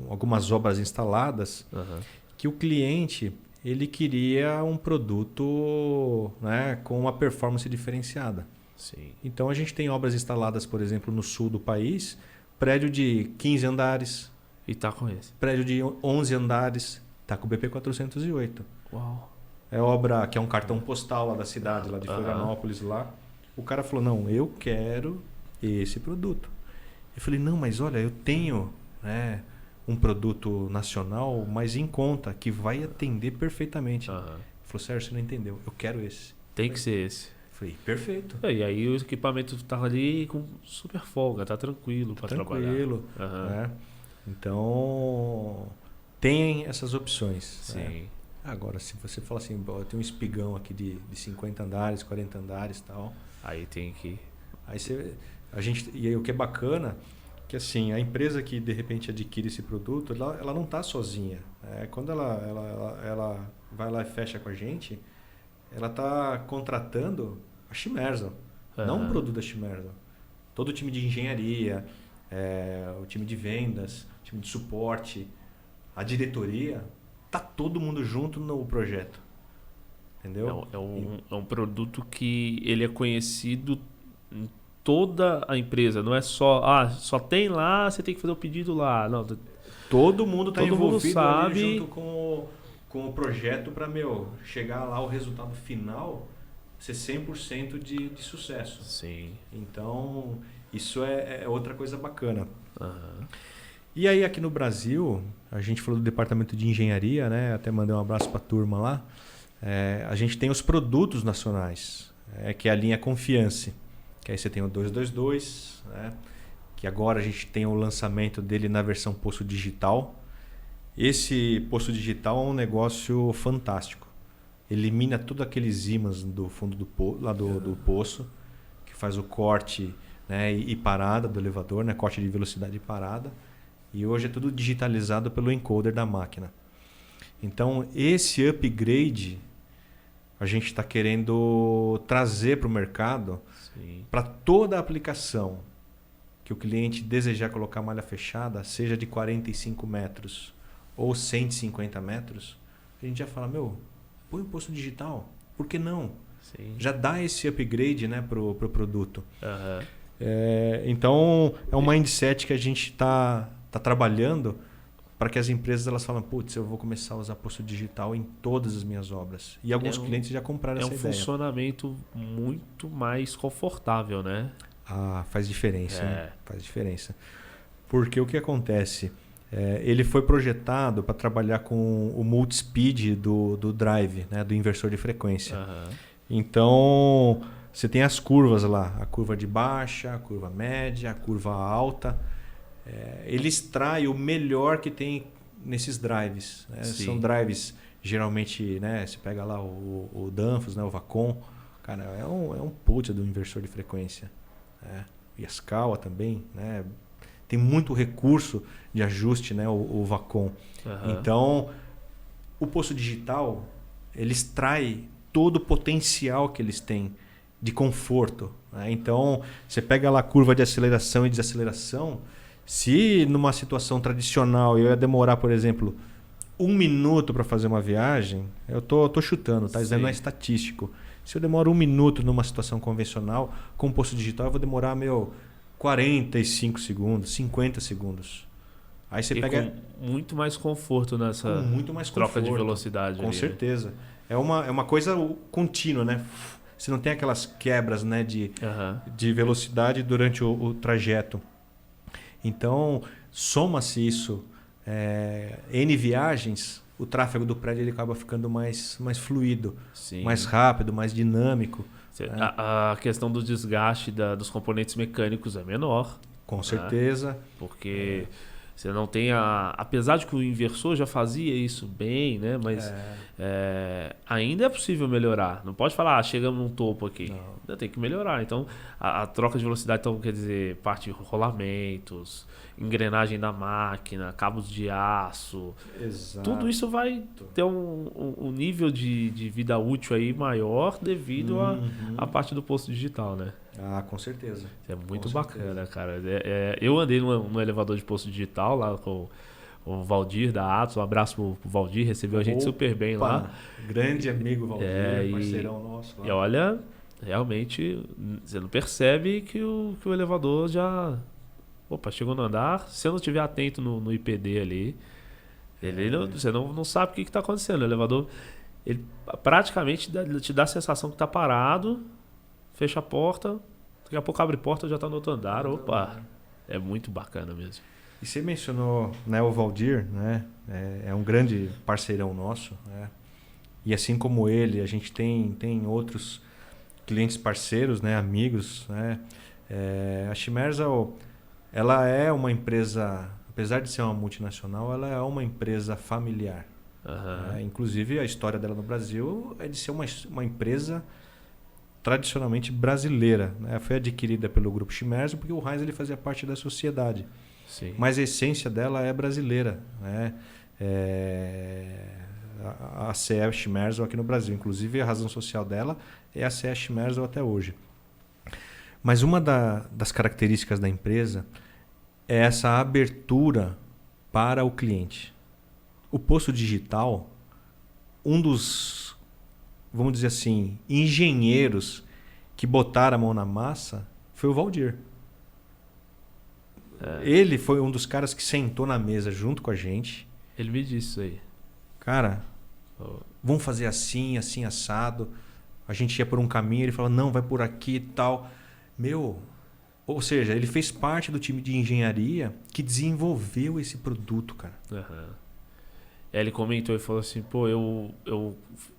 algumas obras instaladas Aham. que o cliente ele queria um produto, né, com uma performance diferenciada. Sim. Então a gente tem obras instaladas, por exemplo, no sul do país, prédio de 15 andares, E tá com esse. prédio de 11 andares, tá com o BP408. Uau. É obra que é um cartão postal lá da cidade, lá de Aham. Florianópolis lá. O cara falou: "Não, eu quero esse produto". Eu falei: "Não, mas olha, eu tenho, né, um produto nacional, mas em conta, que vai atender perfeitamente". Aham. Ele falou: "Sérgio, você não entendeu. Eu quero esse". Tem que ser esse. Eu falei: "Perfeito. E aí o equipamento tá ali com super folga, tá tranquilo para trabalhar. Tranquilo". Aham. Né? Então, tem essas opções. Né? Sim. Agora, se você fala assim: "Eu tenho um espigão aqui de 50 andares, 40 andares e tal". Aí tem que. Aí e aí o que é bacana, que assim, a empresa que de repente adquire esse produto, ela não está sozinha. Quando ela vai lá e fecha com a gente, ela está contratando a Chimerson, não um produto da Chimerson. Todo o time de engenharia, o time de vendas, o time de suporte, a diretoria, tá todo mundo junto no projeto. Entendeu? É um produto que ele é conhecido em toda a empresa. Não é só tem lá, você tem que fazer o pedido lá. Não, Todo mundo está todo mundo envolvido ali sabe. junto com o projeto para, chegar lá, o resultado final ser 100% de sucesso. Sim. Então, isso é outra coisa bacana. Aham. E aí, aqui no Brasil, a gente falou do departamento de engenharia, né? Até mandei um abraço para a turma lá. A gente tem os produtos nacionais, que é a linha Confiance. Que aí você tem o 222, né? Que agora a gente tem o lançamento dele na versão poço digital. Esse poço digital é um negócio fantástico. Elimina todos aqueles ímãs do fundo do poço, que faz o corte, né, e parada do elevador, né, corte de velocidade e parada. E hoje é tudo digitalizado pelo encoder da máquina. Então, esse upgrade a gente está querendo trazer para o mercado, para toda a aplicação que o cliente desejar colocar malha fechada, seja de 45 metros ou 150 metros, a gente já fala: põe o poço digital, por que não? Sim. Já dá esse upgrade, né, pro produto. Aham. Então, é um mindset que a gente está trabalhando para que as empresas elas falem: putz, eu vou começar a usar poço digital em todas as minhas obras. E alguns clientes já compraram essa ideia. É um funcionamento muito mais confortável, né? Faz diferença. Né? Faz diferença. Porque o que acontece? Ele foi projetado para trabalhar com o multi-speed do drive, né? Do inversor de frequência. Aham. Então, você tem as curvas lá. A curva de baixa, a curva média, a curva alta. Ele extrai o melhor que tem nesses drives. Né? São drives, geralmente, né? Você pega lá o Danfoss, né? O Vacom. Cara, é um puta do inversor de frequência. Yaskawa também, né? Tem muito recurso de ajuste, né? O Vacon. Então, o posto digital, ele extrai todo o potencial que eles têm de conforto, né? Então, você pega lá a curva de aceleração e desaceleração. Se numa situação tradicional eu ia demorar, por exemplo, 1 minuto para fazer uma viagem, eu tô chutando, tá? Isso não é estatístico. Se eu demoro 1 minuto numa situação convencional, com o posto digital eu vou demorar 45 segundos, 50 segundos. Aí você pega com muito mais conforto nessa troca de velocidade. Com certeza. É uma coisa contínua, né? Você não tem aquelas quebras, né, de velocidade durante o trajeto. Então, soma-se isso, N viagens, o tráfego do prédio ele acaba ficando mais fluido, mais rápido, mais dinâmico. A questão do desgaste dos componentes mecânicos é menor. Com certeza. Porque você não tem apesar de que o inversor já fazia isso bem, né? Mas ainda é possível melhorar. Não pode falar, chegamos num topo aqui. Não. Ainda tem que melhorar. Então, a troca de velocidade, então, quer dizer, parte de rolamentos, engrenagem da máquina, cabos de aço. Exato. Tudo isso vai ter um nível de vida útil aí maior devido à parte do posto digital, né? Com certeza. É muito bacana, cara. Eu andei no elevador de posto digital lá com o Valdir da Atos. Um abraço pro Valdir, recebeu a gente super bem lá. Grande amigo Valdir, parceirão nosso lá. E olha, realmente, você não percebe que o elevador já... Opa, chegou no andar. Se você não estiver atento no IPD ali, você não sabe o que está acontecendo. O elevador, ele praticamente te dá a sensação que está parado, fecha a porta, daqui a pouco abre a porta e já está no outro andar. Opa, é muito bacana mesmo. E você mencionou, né, o Valdir, né? É um grande parceirão nosso, né? E assim como ele, a gente tem outros clientes parceiros, né, amigos, né? A Shimerzel, ela é uma empresa, apesar de ser uma multinacional, ela é uma empresa familiar. Inclusive, a história dela no Brasil é de ser uma empresa tradicionalmente brasileira, né? Foi adquirida pelo grupo Shimerzel porque o Heinz ele fazia parte da sociedade. Sim. Mas a essência dela é brasileira, né? A CE Shimerzel aqui no Brasil. Inclusive, a razão social dela é a CE Shimerzel até hoje. Mas uma das características da empresa é essa abertura para o cliente. O posto digital, um dos, vamos dizer assim, engenheiros que botaram a mão na massa foi o Valdir. Ele foi um dos caras que sentou na mesa junto com a gente. Ele me disse isso aí. Cara, vamos fazer assim, assim, assado. A gente ia por um caminho, ele falava, não, vai por aqui e tal. Ou seja, ele fez parte do time de engenharia que desenvolveu esse produto, cara. Ele comentou e falou assim, pô, eu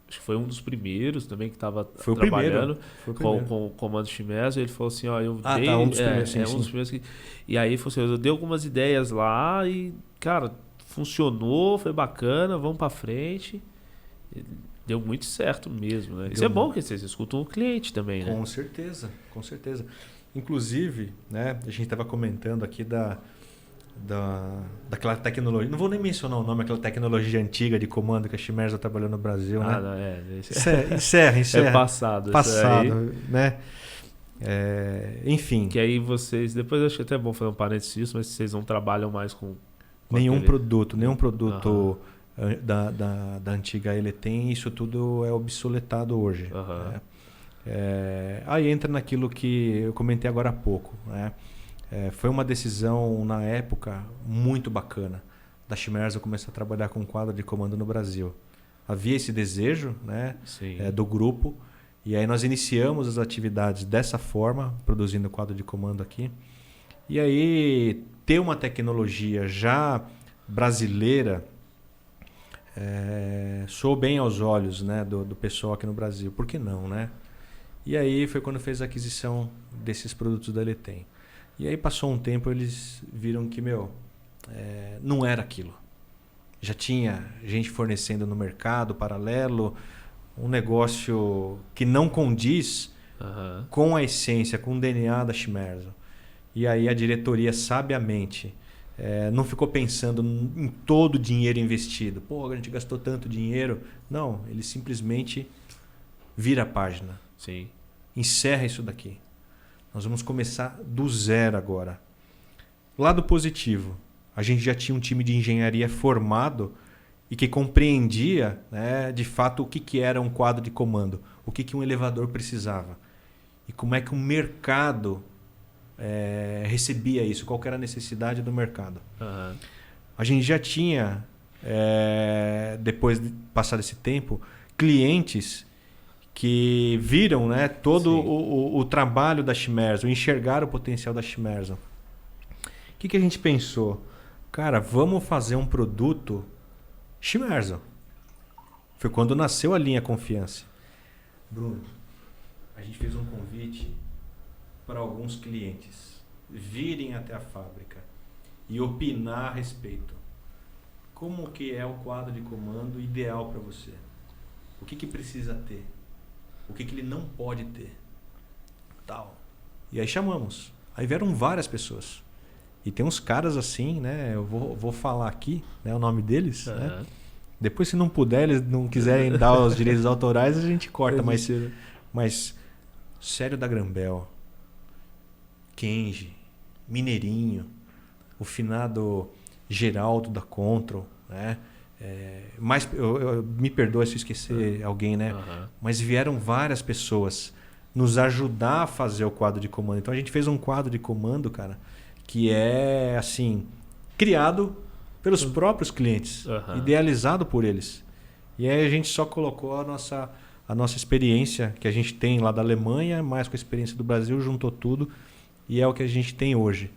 acho que foi um dos primeiros também que estava trabalhando com o comando Shimerzel. Ele falou assim, ó, eu dei... um dos primeiros, sim, um dos primeiros que... E aí, falou assim, eu dei algumas ideias lá e, cara, funcionou, foi bacana, vamos pra frente. Deu muito certo mesmo, né? Isso é bom que vocês escutam o cliente também, né? Com certeza, com certeza. Inclusive, né, a gente estava comentando aqui daquela tecnologia. Não vou nem mencionar o nome, aquela tecnologia antiga de comando que a Shimerzel trabalhou no Brasil, né? Não, encerra. É passado. Passado, né? Enfim. Que aí vocês... Depois eu acho que até é bom fazer um parênteses disso, mas vocês não trabalham mais com nenhum produto da antiga Eletem, isso tudo é obsoletado hoje. Né? Aí entra naquilo que eu comentei agora há pouco, né? Foi uma decisão na época muito bacana da Shimerzel começar a trabalhar com quadro de comando no Brasil. Havia esse desejo, né, do grupo, e aí nós iniciamos as atividades dessa forma, produzindo quadro de comando aqui. E aí ter uma tecnologia já brasileira soou bem aos olhos, né, do pessoal aqui no Brasil. Por que não, né? E aí foi quando fez a aquisição desses produtos da Eletem. E aí passou um tempo, eles viram que, não era aquilo. Já tinha gente fornecendo no mercado paralelo, um negócio que não condiz com a essência, com o DNA da Shimerzel. E aí a diretoria, sabiamente, não ficou pensando em todo o dinheiro investido. Pô, a gente gastou tanto dinheiro. Não, ele simplesmente vira a página. Sim. Encerra isso daqui. Nós vamos começar do zero agora. Lado positivo, a gente já tinha um time de engenharia formado e que compreendia, né, de fato o que era um quadro de comando, o que um elevador precisava e como é que o mercado recebia isso, qual que era a necessidade do mercado. Uhum. A gente já tinha, depois de passar esse tempo, clientes que viram, né, todo o trabalho da Shimerson, enxergaram o potencial da Shimerson. O que a gente pensou? Cara, vamos fazer um produto Shimerson. Foi quando nasceu a linha Confiança. Bruno, a gente fez um convite para alguns clientes virem até a fábrica e opinar a respeito. Como que é o quadro de comando ideal para você? O que precisa ter? O que ele não pode ter? Tal. E aí chamamos. Aí vieram várias pessoas. E tem uns caras assim, né? Eu vou falar aqui, né, o nome deles. Uhum. Né? Depois, se não puder, eles não quiserem dar os direitos autorais, a gente corta. Mas Sério da Grambel, Kenji, Mineirinho, o finado Geraldo da Control, né? Me perdoe se eu esquecer alguém, né? Uhum. Mas vieram várias pessoas nos ajudar a fazer o quadro de comando. Então a gente fez um quadro de comando, cara, que é assim, criado pelos próprios clientes, idealizado por eles. E aí a gente só colocou a nossa experiência que a gente tem lá da Alemanha, mais com a experiência do Brasil, juntou tudo e é o que a gente tem hoje.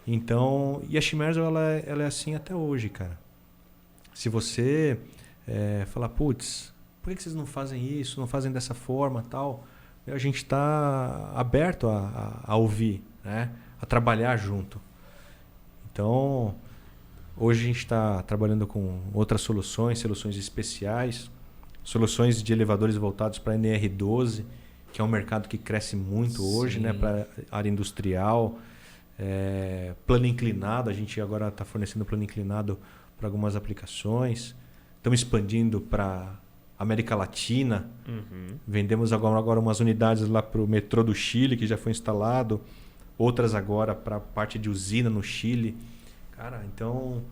Então, e a Shimerson, ela é assim até hoje, cara. Se você falar, putz, por que vocês não fazem isso, não fazem dessa forma, tal, a gente está aberto a ouvir, né? A trabalhar junto. Então, hoje a gente está trabalhando com outras soluções especiais, soluções de elevadores voltados para NR12, que é um mercado que cresce muito hoje, né? Para a área industrial. Plano inclinado, a gente agora está fornecendo plano inclinado para algumas aplicações. Estamos expandindo para América Latina. Vendemos agora umas unidades lá para o metrô do Chile, que já foi instalado. Outras agora para a parte de usina no Chile. Cara, então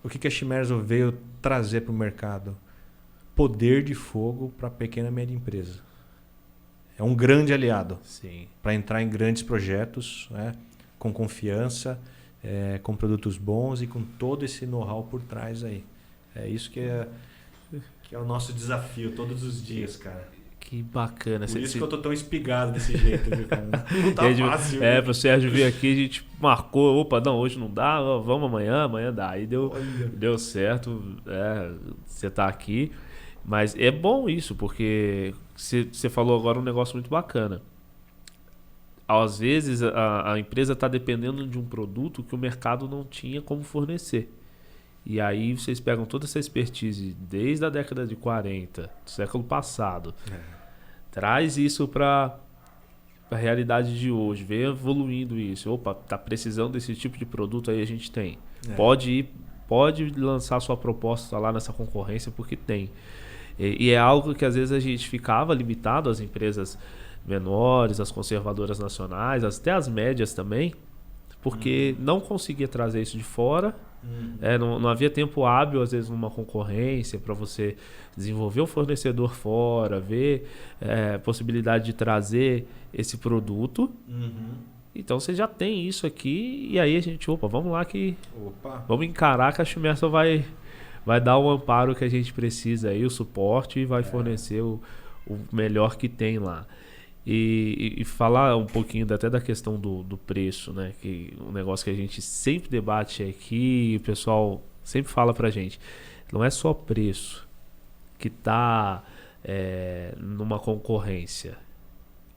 o que a Shimerson veio trazer para o mercado? Poder de fogo para pequena e média empresa. É um grande aliado para entrar em grandes projetos, né? Com confiança, com produtos bons e com todo esse know-how por trás aí. É isso que é o nosso desafio todos os dias, cara. Que bacana. Por isso que eu tô tão espigado desse jeito, viu, cara? Não tá fácil. Pro Sérgio vir aqui, a gente marcou, opa, não, hoje não dá, vamos amanhã dá. Aí deu certo, você tá aqui. Mas é bom isso, porque você falou agora um negócio muito bacana. Às vezes a empresa está dependendo de um produto que o mercado não tinha como fornecer. E aí vocês pegam toda essa expertise desde a década de 40, do século passado, traz isso para a realidade de hoje, vem evoluindo isso. Opa, tá precisando desse tipo de produto, aí a gente tem. Pode lançar sua proposta lá nessa concorrência, porque tem. E é algo que às vezes a gente ficava limitado às empresas menores, às conservadoras nacionais, até as médias também, porque não conseguia trazer isso de fora. Não havia tempo hábil, às vezes, numa concorrência para você desenvolver o fornecedor fora, ver possibilidade de trazer esse produto. Então você já tem isso aqui e aí a gente, vamos lá vamos encarar que a Shimerson vai dar o amparo que a gente precisa aí, o suporte, e vai fornecer o melhor que tem lá. E falar um pouquinho até da questão do preço, né? Que um negócio que a gente sempre debate aqui, o pessoal sempre fala pra gente, não é só preço que tá numa concorrência.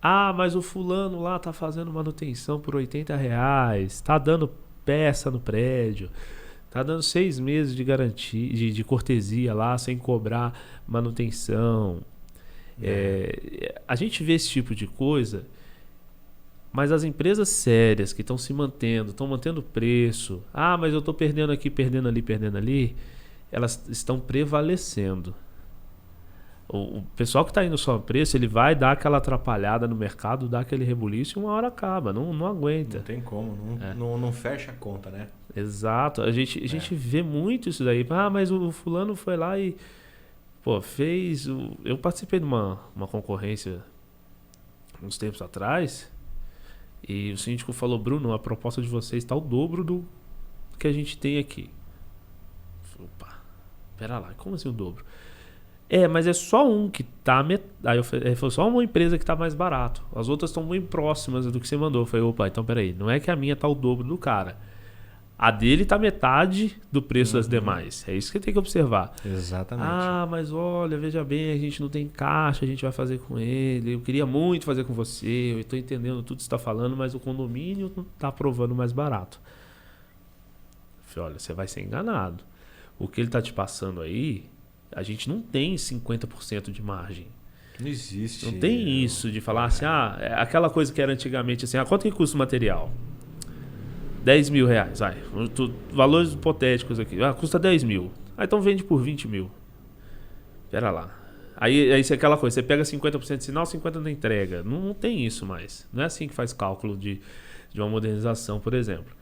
Ah, mas o fulano lá tá fazendo manutenção por R$80, tá dando peça no prédio, tá dando 6 meses de garantia, de cortesia lá, sem cobrar manutenção. A gente vê esse tipo de coisa Mas as empresas sérias que estão se mantendo, estão mantendo o preço, mas eu estou perdendo aqui, perdendo ali, elas estão prevalecendo. O pessoal que está indo só a preço, ele vai dar aquela atrapalhada no mercado, dar aquele rebuliço e uma hora acaba, não aguenta. Não tem como, não fecha a conta, né? Exato, a gente vê muito isso daí. Mas o fulano foi lá e fez... Eu participei de uma concorrência uns tempos atrás e o síndico falou: Bruno, a proposta de vocês está o dobro do que a gente tem aqui. Opa, pera lá, como assim o dobro? Mas é só um que tá... Aí foi só uma empresa que tá mais barato. As outras estão muito próximas do que você mandou. Eu falei: opa, então peraí. Não é que a minha tá o dobro do cara. A dele tá metade do preço das demais. É isso que tem que observar. Exatamente. Mas olha, veja bem, a gente não tem caixa, a gente vai fazer com ele. Eu queria muito fazer com você. Eu tô entendendo tudo que você tá falando, mas o condomínio não tá aprovando mais barato. Eu falei: olha, você vai ser enganado. O que ele tá te passando aí... A gente não tem 50% de margem. Não existe. Não tem isso de falar assim, aquela coisa que era antigamente assim, quanto que custa o material? 10 mil reais, vai. Valores hipotéticos aqui. Custa 10 mil. Então vende por 20 mil. Pera lá. Aí é aquela coisa, você pega 50% de sinal, 50% da entrega. Não tem isso mais. Não é assim que faz cálculo de uma modernização, por exemplo.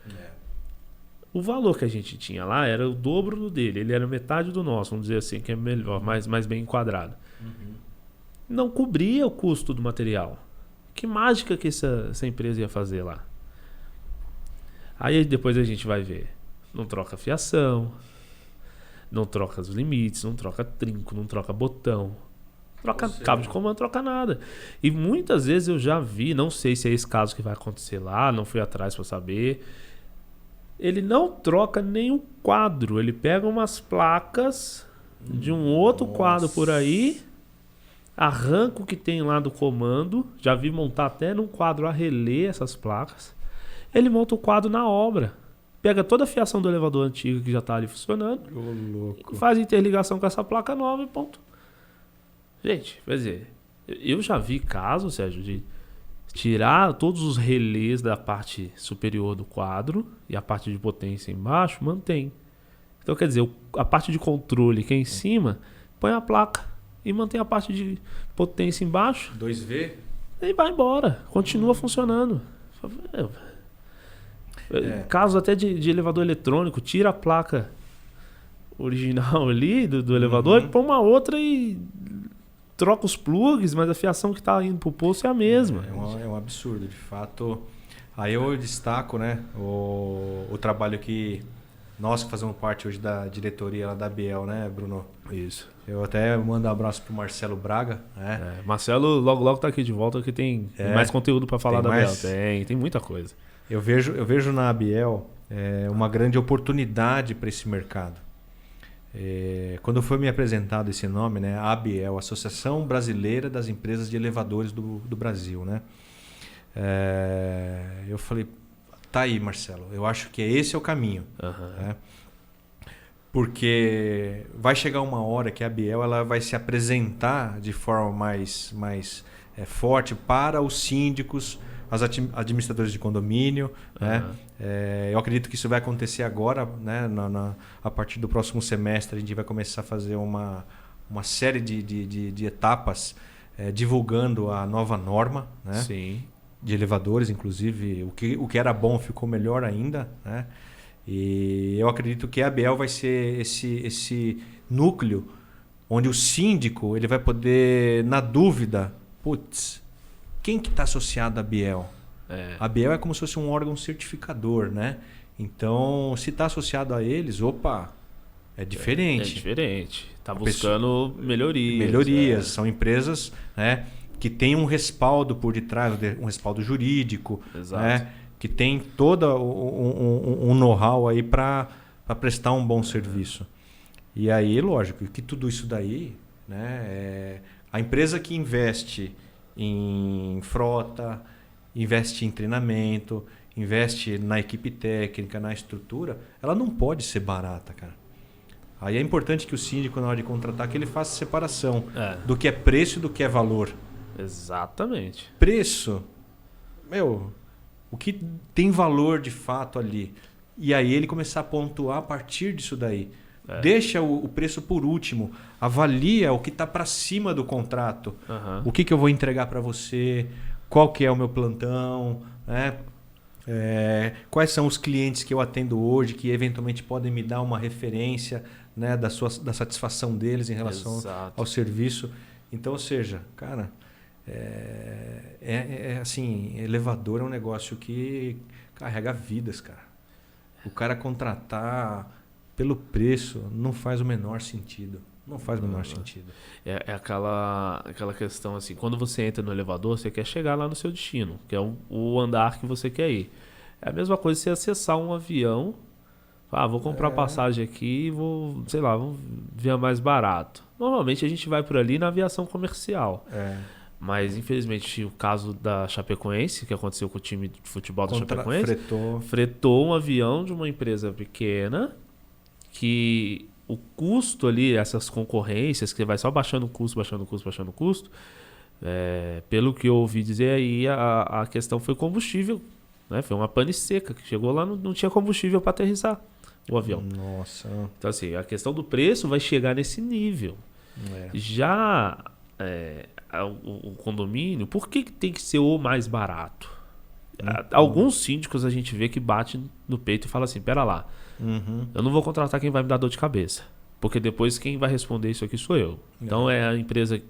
O valor que a gente tinha lá era o dobro do dele. Ele era metade do nosso, vamos dizer assim, que é melhor, mais bem enquadrado. Não cobria o custo do material. Que mágica que essa empresa ia fazer lá? Aí depois a gente vai ver. Não troca fiação, não troca os limites, não troca trinco, não troca botão, troca cabo de comando, não troca nada. E muitas vezes eu já vi, não sei se é esse caso que vai acontecer lá, não fui atrás para saber... Ele não troca nem o quadro. Ele pega umas placas de um outro quadro por aí, arranca o que tem lá do comando. Já vi montar até num quadro a relé essas placas. Ele monta o quadro na obra. Pega toda a fiação do elevador antigo que já está ali funcionando. Louco. Faz interligação com essa placa nova e ponto. Gente, quer dizer, eu já vi casos, Sérgio, de tirar todos os relés da parte superior do quadro e a parte de potência embaixo mantém. Então, quer dizer, a parte de controle que é em cima, põe a placa e mantém a parte de potência embaixo. 2V? E vai embora. Continua funcionando. Casos até de elevador eletrônico, tira a placa original ali do elevador e põe uma outra e... troca os plugs, mas a fiação que está indo para o poço é a mesma. É um absurdo, de fato. Aí eu destaco, né, o trabalho que nós que fazemos parte hoje da diretoria lá da Biel, né, Bruno? Isso. Eu até mando um abraço pro Marcelo Braga. Né? Marcelo logo tá aqui de volta, que tem mais conteúdo para falar da Biel. Tem muita coisa. Eu vejo na Biel uma grande oportunidade para esse mercado. Quando foi me apresentado esse nome, né, a ABEL, Associação Brasileira das Empresas de Elevadores do Brasil, né, eu falei, tá aí, Marcelo, eu acho que esse é o caminho. Né, porque vai chegar uma hora que a ABEL ela vai se apresentar de forma mais forte para os síndicos, as administradores de condomínio. Né? Eu acredito que isso vai acontecer agora, né? A partir do próximo semestre a gente vai começar a fazer uma série de etapas divulgando a nova norma, né? Sim. De elevadores, inclusive o que era bom ficou melhor ainda, né? E eu acredito que a ABEL vai ser esse núcleo onde o síndico ele vai poder, na dúvida, quem que está associado à ABEL? A ABEL é como se fosse um órgão certificador, né? Então, se está associado a eles, é diferente. É diferente. Está buscando melhorias. Melhorias. São empresas, né, que têm um respaldo por detrás, um respaldo jurídico. Exato. Né, que tem todo um know-how aí para prestar um bom serviço. E aí, lógico, que tudo isso daí, né, a empresa que investe em frota, investe em treinamento, investe na equipe técnica, na estrutura, ela não pode ser barata, cara. Aí é importante que o síndico, na hora de contratar, que ele faça separação do que é preço e do que é valor. Exatamente. Preço, o que tem valor de fato ali. E aí ele começar a pontuar a partir disso daí. Deixa o preço por último. Avalia o que está para cima do contrato. O que eu vou entregar para você, qual que é o meu plantão, né? Quais são os clientes que eu atendo hoje que eventualmente podem me dar uma referência, né, da satisfação deles em relação ao serviço. Então, ou seja, cara, assim, elevador é um negócio que carrega vidas, cara. O cara contratar pelo preço não faz o menor sentido. Não faz o menor sentido. É aquela questão assim, quando você entra no elevador, você quer chegar lá no seu destino, que é o andar que você quer ir. É a mesma coisa você acessar um avião. Vou comprar passagem aqui e vou ver mais barato. Normalmente a gente vai por ali na aviação comercial. Mas, infelizmente, o caso da Chapecoense, que aconteceu com o time de futebol da Chapecoense, fretou um avião de uma empresa pequena que o custo ali, essas concorrências, que vai só baixando o custo, pelo que eu ouvi dizer aí, a questão foi combustível. Né? Foi uma pane seca, que chegou lá, não tinha combustível para aterrissar o avião. Nossa. Então, assim, a questão do preço vai chegar nesse nível. Já o condomínio, por que tem que ser o mais barato? Alguns síndicos a gente vê que bate no peito e fala assim, pera lá, eu não vou contratar quem vai me dar dor de cabeça, porque depois quem vai responder isso aqui sou eu. Então é a empresa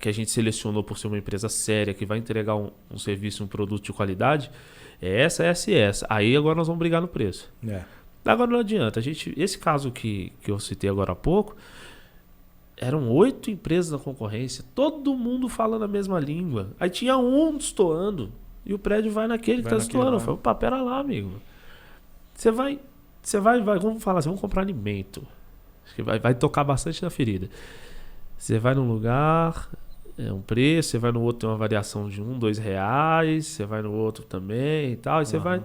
que a gente selecionou por ser uma empresa séria, que vai entregar um serviço, um produto de qualidade, essa. Aí agora nós vamos brigar no preço. Agora não adianta. Esse caso que eu citei agora há pouco, eram 8 empresas na concorrência, todo mundo falando a mesma língua. Aí tinha um destoando e o prédio vai naquele que está destoando. Eu falei, opa, pera lá, amigo. Você vai, vamos falar assim, vamos comprar alimento. Acho que vai tocar bastante na ferida. Você vai num lugar, um preço, você vai no outro, tem uma variação de R$1, R$2, você vai no outro também e tal, e você vai...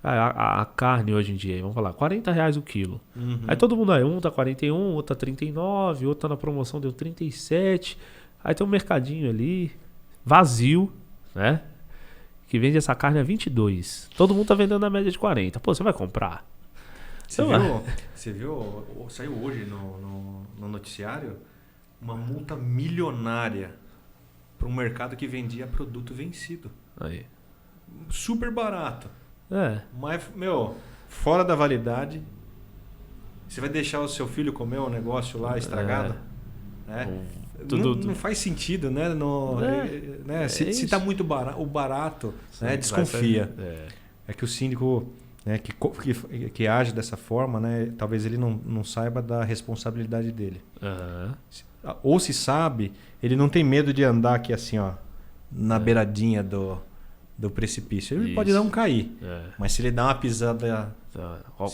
A carne hoje em dia, vamos falar, R$40 o quilo. Aí todo mundo aí, um tá 41, outro tá 39, outro tá na promoção, deu 37. Aí tem um mercadinho ali, vazio, né? Que vende essa carne a 22. Todo mundo tá vendendo na média de 40. Pô, você vai comprar? Você viu? Saiu hoje no noticiário uma multa milionária para um mercado que vendia produto vencido. Aí. Super barato. Mas, fora da validade, você vai deixar o seu filho comer um negócio lá estragado? Não faz sentido, né? Se está muito barato, né? Desconfia. É que o síndico, né, que age dessa forma, né, talvez ele não saiba da responsabilidade dele. Ou se sabe, ele não tem medo de andar aqui assim, ó, na beiradinha do precipício. Ele pode não cair. Mas se ele dá uma pisada...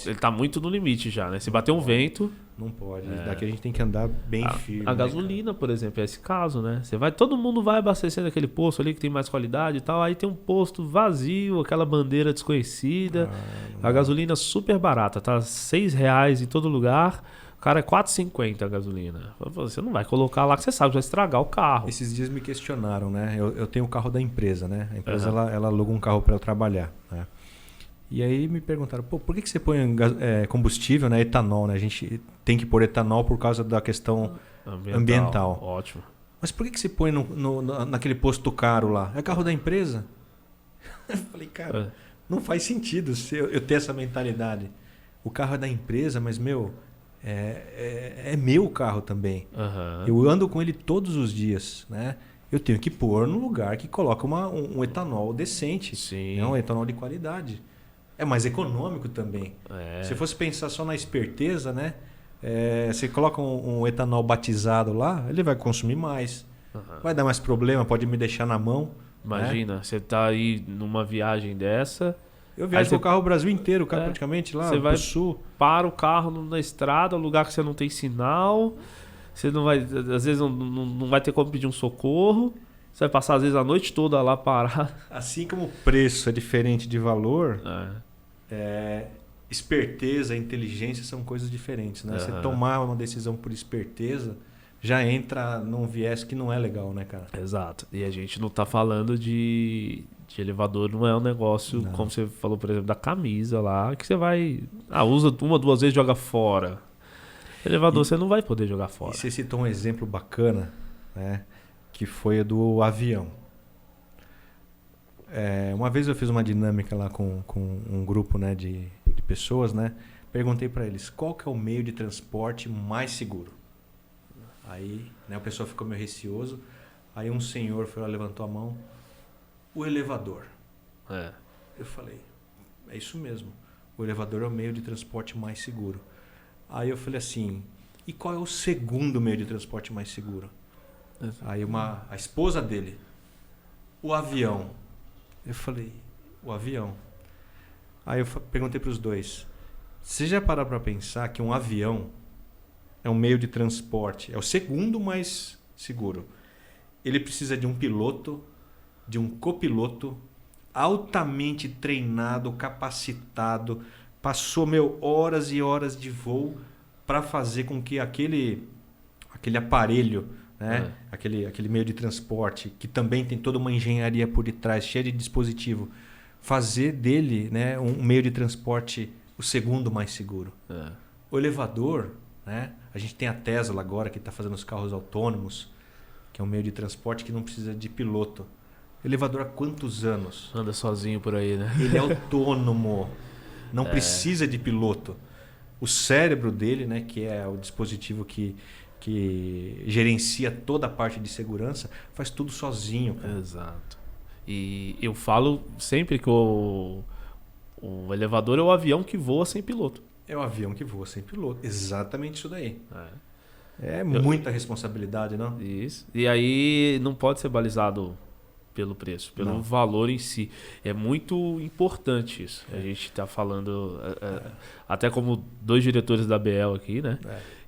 Ele tá muito no limite já, né? Se bater um vento... Não pode. Daqui a gente tem que andar bem firme. A gasolina, por exemplo, é esse caso, né? Todo mundo vai abastecendo aquele posto ali que tem mais qualidade e tal. Aí tem um posto vazio, aquela bandeira desconhecida. A gasolina super barata, tá R$6 em todo lugar. O cara é R$4,50 a gasolina. Você não vai colocar lá que você sabe, vai estragar o carro. Esses dias me questionaram, né? Eu tenho o carro da empresa, né? A empresa ela aluga um carro para eu trabalhar, né? E aí me perguntaram, por que você põe combustível, né? Etanol, né? A gente tem que pôr etanol por causa da questão ambiental. Ótimo. Mas por que você põe naquele posto caro lá? É carro da empresa? Eu falei, cara, não faz sentido eu ter essa mentalidade. O carro é da empresa, mas, é meu carro também. Eu ando com ele todos os dias, né? Eu tenho que pôr no lugar que coloca um etanol decente. Sim. Né? Um etanol de qualidade. É mais econômico também. Se fosse pensar só na esperteza, né? Você coloca um etanol batizado lá, ele vai consumir mais. Vai dar mais problema, pode me deixar na mão. Imagina, você tá aí numa viagem dessa... Eu viajo com o carro o Brasil inteiro, praticamente lá pro sul. Para o carro na estrada, lugar que você não tem sinal. Você não vai, às vezes não vai ter como pedir um socorro. Você vai passar às vezes a noite toda lá parado. Assim como o preço é diferente de valor, esperteza, inteligência são coisas diferentes, né? Você tomar uma decisão por esperteza, já entra num viés que não é legal, né, cara? Exato. E a gente não tá falando de elevador, não é um negócio, Não. como você falou, por exemplo, da camisa lá, que você vai. Usa uma, duas vezes, joga fora. Elevador você não vai poder jogar fora. E você citou um exemplo bacana, né? Que foi o do avião. Uma vez eu fiz uma dinâmica lá com um grupo, né, de pessoas, né? Perguntei para eles qual que é o meio de transporte mais seguro. Aí, né, o pessoal ficou meio receoso. Aí um senhor foi lá, levantou a mão. O elevador. Eu falei, é isso mesmo. O elevador é o meio de transporte mais seguro. Aí eu falei assim, e qual é o segundo meio de transporte mais seguro? Aí a esposa dele, o avião. Eu falei, o avião. Aí eu perguntei para os dois, você já parou para pensar que um avião é um meio de transporte, é o segundo mais seguro. Ele precisa de um piloto, de um copiloto, altamente treinado, capacitado, passou horas e horas de voo para fazer com que aquele aparelho, né? Aquele meio de transporte, que também tem toda uma engenharia por detrás, cheia de dispositivo, fazer dele, né, um meio de transporte o segundo mais seguro. O elevador, né? A gente tem a Tesla agora que está fazendo os carros autônomos, que é um meio de transporte que não precisa de piloto. Elevador há quantos anos? Anda sozinho por aí, né? Ele é autônomo, não precisa de piloto. O cérebro dele, né, que é o dispositivo que gerencia toda a parte de segurança, faz tudo sozinho. Cara. Exato. E eu falo sempre que o elevador é o avião que voa sem piloto. É o avião que voa sem piloto. Exatamente isso daí. É muita responsabilidade, não? Isso. E aí não pode ser balizado pelo preço, pelo valor em si. É muito importante isso. A gente está falando, até como dois diretores da BL aqui, né?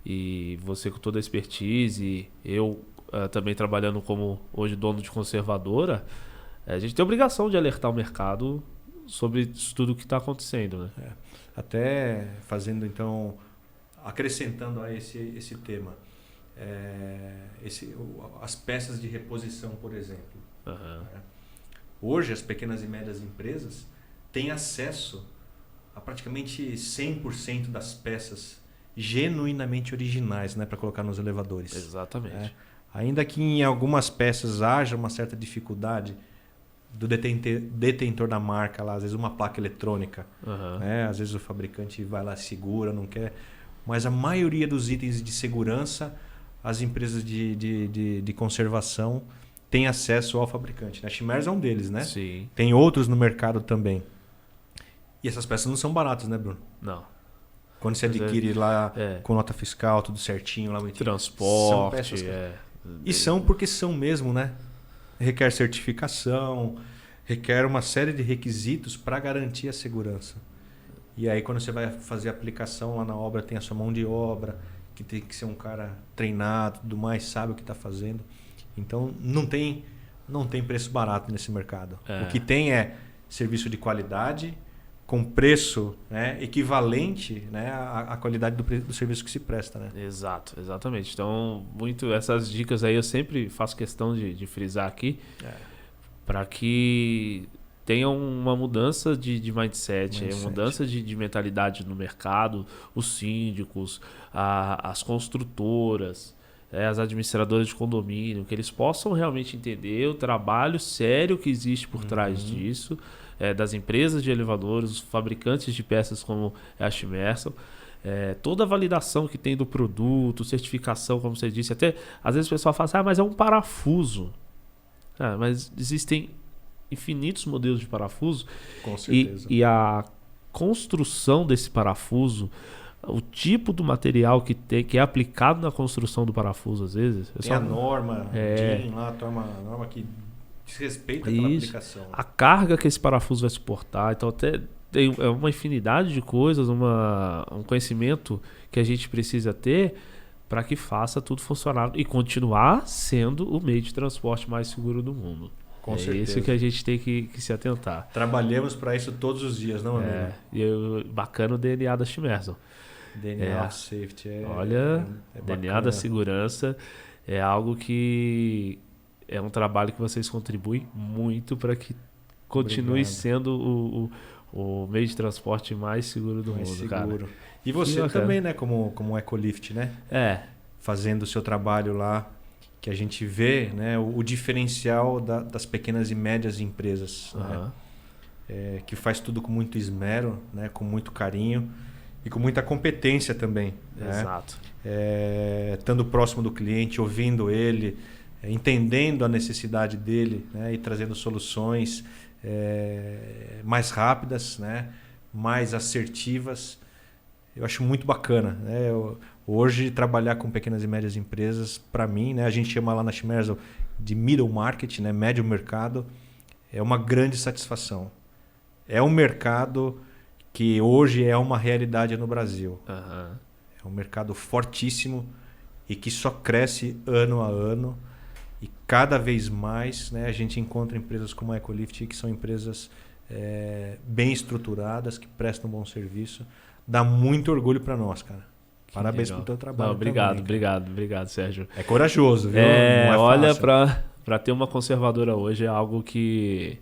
E você com toda a expertise, eu também trabalhando como hoje dono de conservadora, a gente tem a obrigação de alertar o mercado sobre isso tudo que está acontecendo, né? Até fazendo então, acrescentando a esse tema, as peças de reposição, por exemplo. Hoje as pequenas e médias empresas têm acesso a praticamente 100% das peças genuinamente originais, né, para colocar nos elevadores. Exatamente. Ainda que em algumas peças haja uma certa dificuldade do detentor da marca, lá, às vezes uma placa eletrônica, né, às vezes o fabricante vai lá, segura, não quer, mas a maioria dos itens de segurança as empresas de conservação têm acesso ao fabricante. A Chimers é um deles, né? Sim. Tem outros no mercado também. E essas peças não são baratas, né, Bruno? Não. Quando você adquire lá com nota fiscal, tudo certinho, lá transporte. São peças, e são porque são mesmo, né? Requer certificação, requer uma série de requisitos para garantir a segurança. E aí quando você vai fazer a aplicação lá na obra, tem a sua mão de obra, que tem que ser um cara treinado, tudo mais, sabe o que está fazendo. Então não tem preço barato nesse mercado. O que tem é serviço de qualidade com preço, né, equivalente, né, à qualidade do serviço que se presta. Né? Exatamente. Então, essas dicas aí eu sempre faço questão de frisar aqui para que tenha uma mudança de mindset, mudança de mentalidade no mercado, os síndicos, as construtoras, as administradoras de condomínio, que eles possam realmente entender o trabalho sério que existe por trás disso, das empresas de elevadores, os fabricantes de peças como a Chimersal, toda a validação que tem do produto, certificação, como você disse. Até às vezes o pessoal fala assim, mas é um parafuso. Mas existem infinitos modelos de parafuso. Com certeza. E a construção desse parafuso, o tipo do material que é aplicado na construção do parafuso, às vezes... Tem a norma, DIN lá, a norma que desrespeita aquela aplicação. A carga que esse parafuso vai suportar. Então, até tem uma infinidade de coisas, um conhecimento que a gente precisa ter para que faça tudo funcionar e continuar sendo o meio de transporte mais seguro do mundo. Com certeza. Isso que a gente tem que se atentar. Trabalhamos para isso todos os dias, não, amigo? Bacana o DNA da Chimersal. DNA of Safety olha, é DNA bacana. da segurança é algo que é um trabalho que vocês contribuem muito para que continue Obrigado. sendo o meio de transporte mais seguro do Mais mundo, seguro. cara. E você bacana. também, né, como Ecolift, né? Fazendo o seu trabalho lá, que a gente vê, né, o diferencial das pequenas e médias empresas, né? Que faz tudo com muito esmero, né, com muito carinho e com muita competência também. Exato. Né? Estando próximo do cliente, ouvindo ele, entendendo a necessidade dele, né, e trazendo soluções mais rápidas, né, mais assertivas. Eu acho muito bacana. Né? Hoje, trabalhar com pequenas e médias empresas, para mim, né, a gente chama lá na Shimerso de middle market, né, médio mercado, é uma grande satisfação. É um mercado que hoje é uma realidade no Brasil. É um mercado fortíssimo e que só cresce ano a ano. E cada vez mais, né, a gente encontra empresas como a Ecolift, que são empresas bem estruturadas, que prestam um bom serviço. Dá muito orgulho para nós, cara. Parabéns pelo teu trabalho. Não, obrigado, também, obrigado, Sérgio. É corajoso, viu? Não é olha, fácil. para ter uma conservadora hoje é algo que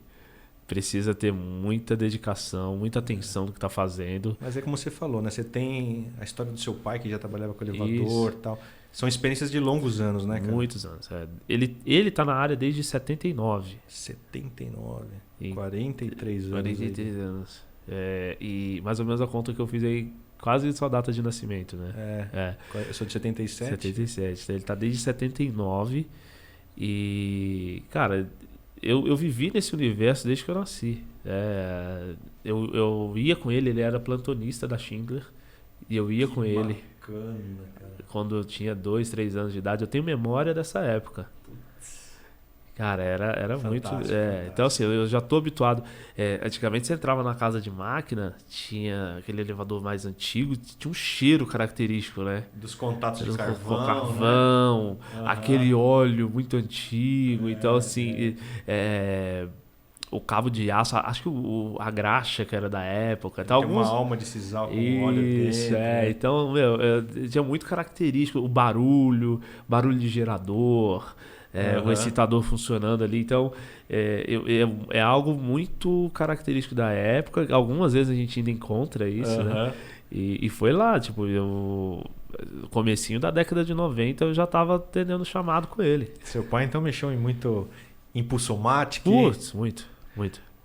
precisa ter muita dedicação, muita atenção do que está fazendo. Mas é como você falou, né? Você tem a história do seu pai, que já trabalhava com elevador e tal. São experiências de longos anos, né, cara? Muitos anos. Ele tá na área desde 79. 79. 43 anos. 43 anos. E mais ou menos a conta que eu fiz aí, quase sua data de nascimento, né? Eu sou de 77. 77. Então ele tá desde 79. E, cara, eu vivi nesse universo desde que eu nasci. Eu ia com ele era plantonista da Schindler. E eu ia com ele. Bacana, cara. Quando eu tinha 2, 3 anos de idade. Eu tenho memória dessa época. Cara, era muito... Fantástico. Então, assim, eu já tô habituado. Antigamente, você entrava na casa de máquina, tinha aquele elevador mais antigo, tinha um cheiro característico, né? Dos contatos de carvão, né? Aquele óleo muito antigo. Então, assim... o cabo de aço, acho que a graxa que era da época. Tem uma alma de sisal com óleo dentro. Então, tinha muito característico. O barulho de gerador, o excitador funcionando ali. Então, é algo muito característico da época. Algumas vezes a gente ainda encontra isso, né? E foi lá, tipo, no comecinho da década de 90 eu já estava atendendo chamado com ele. Seu pai, então, mexeu em muito Impulsomatic? Putz, muito.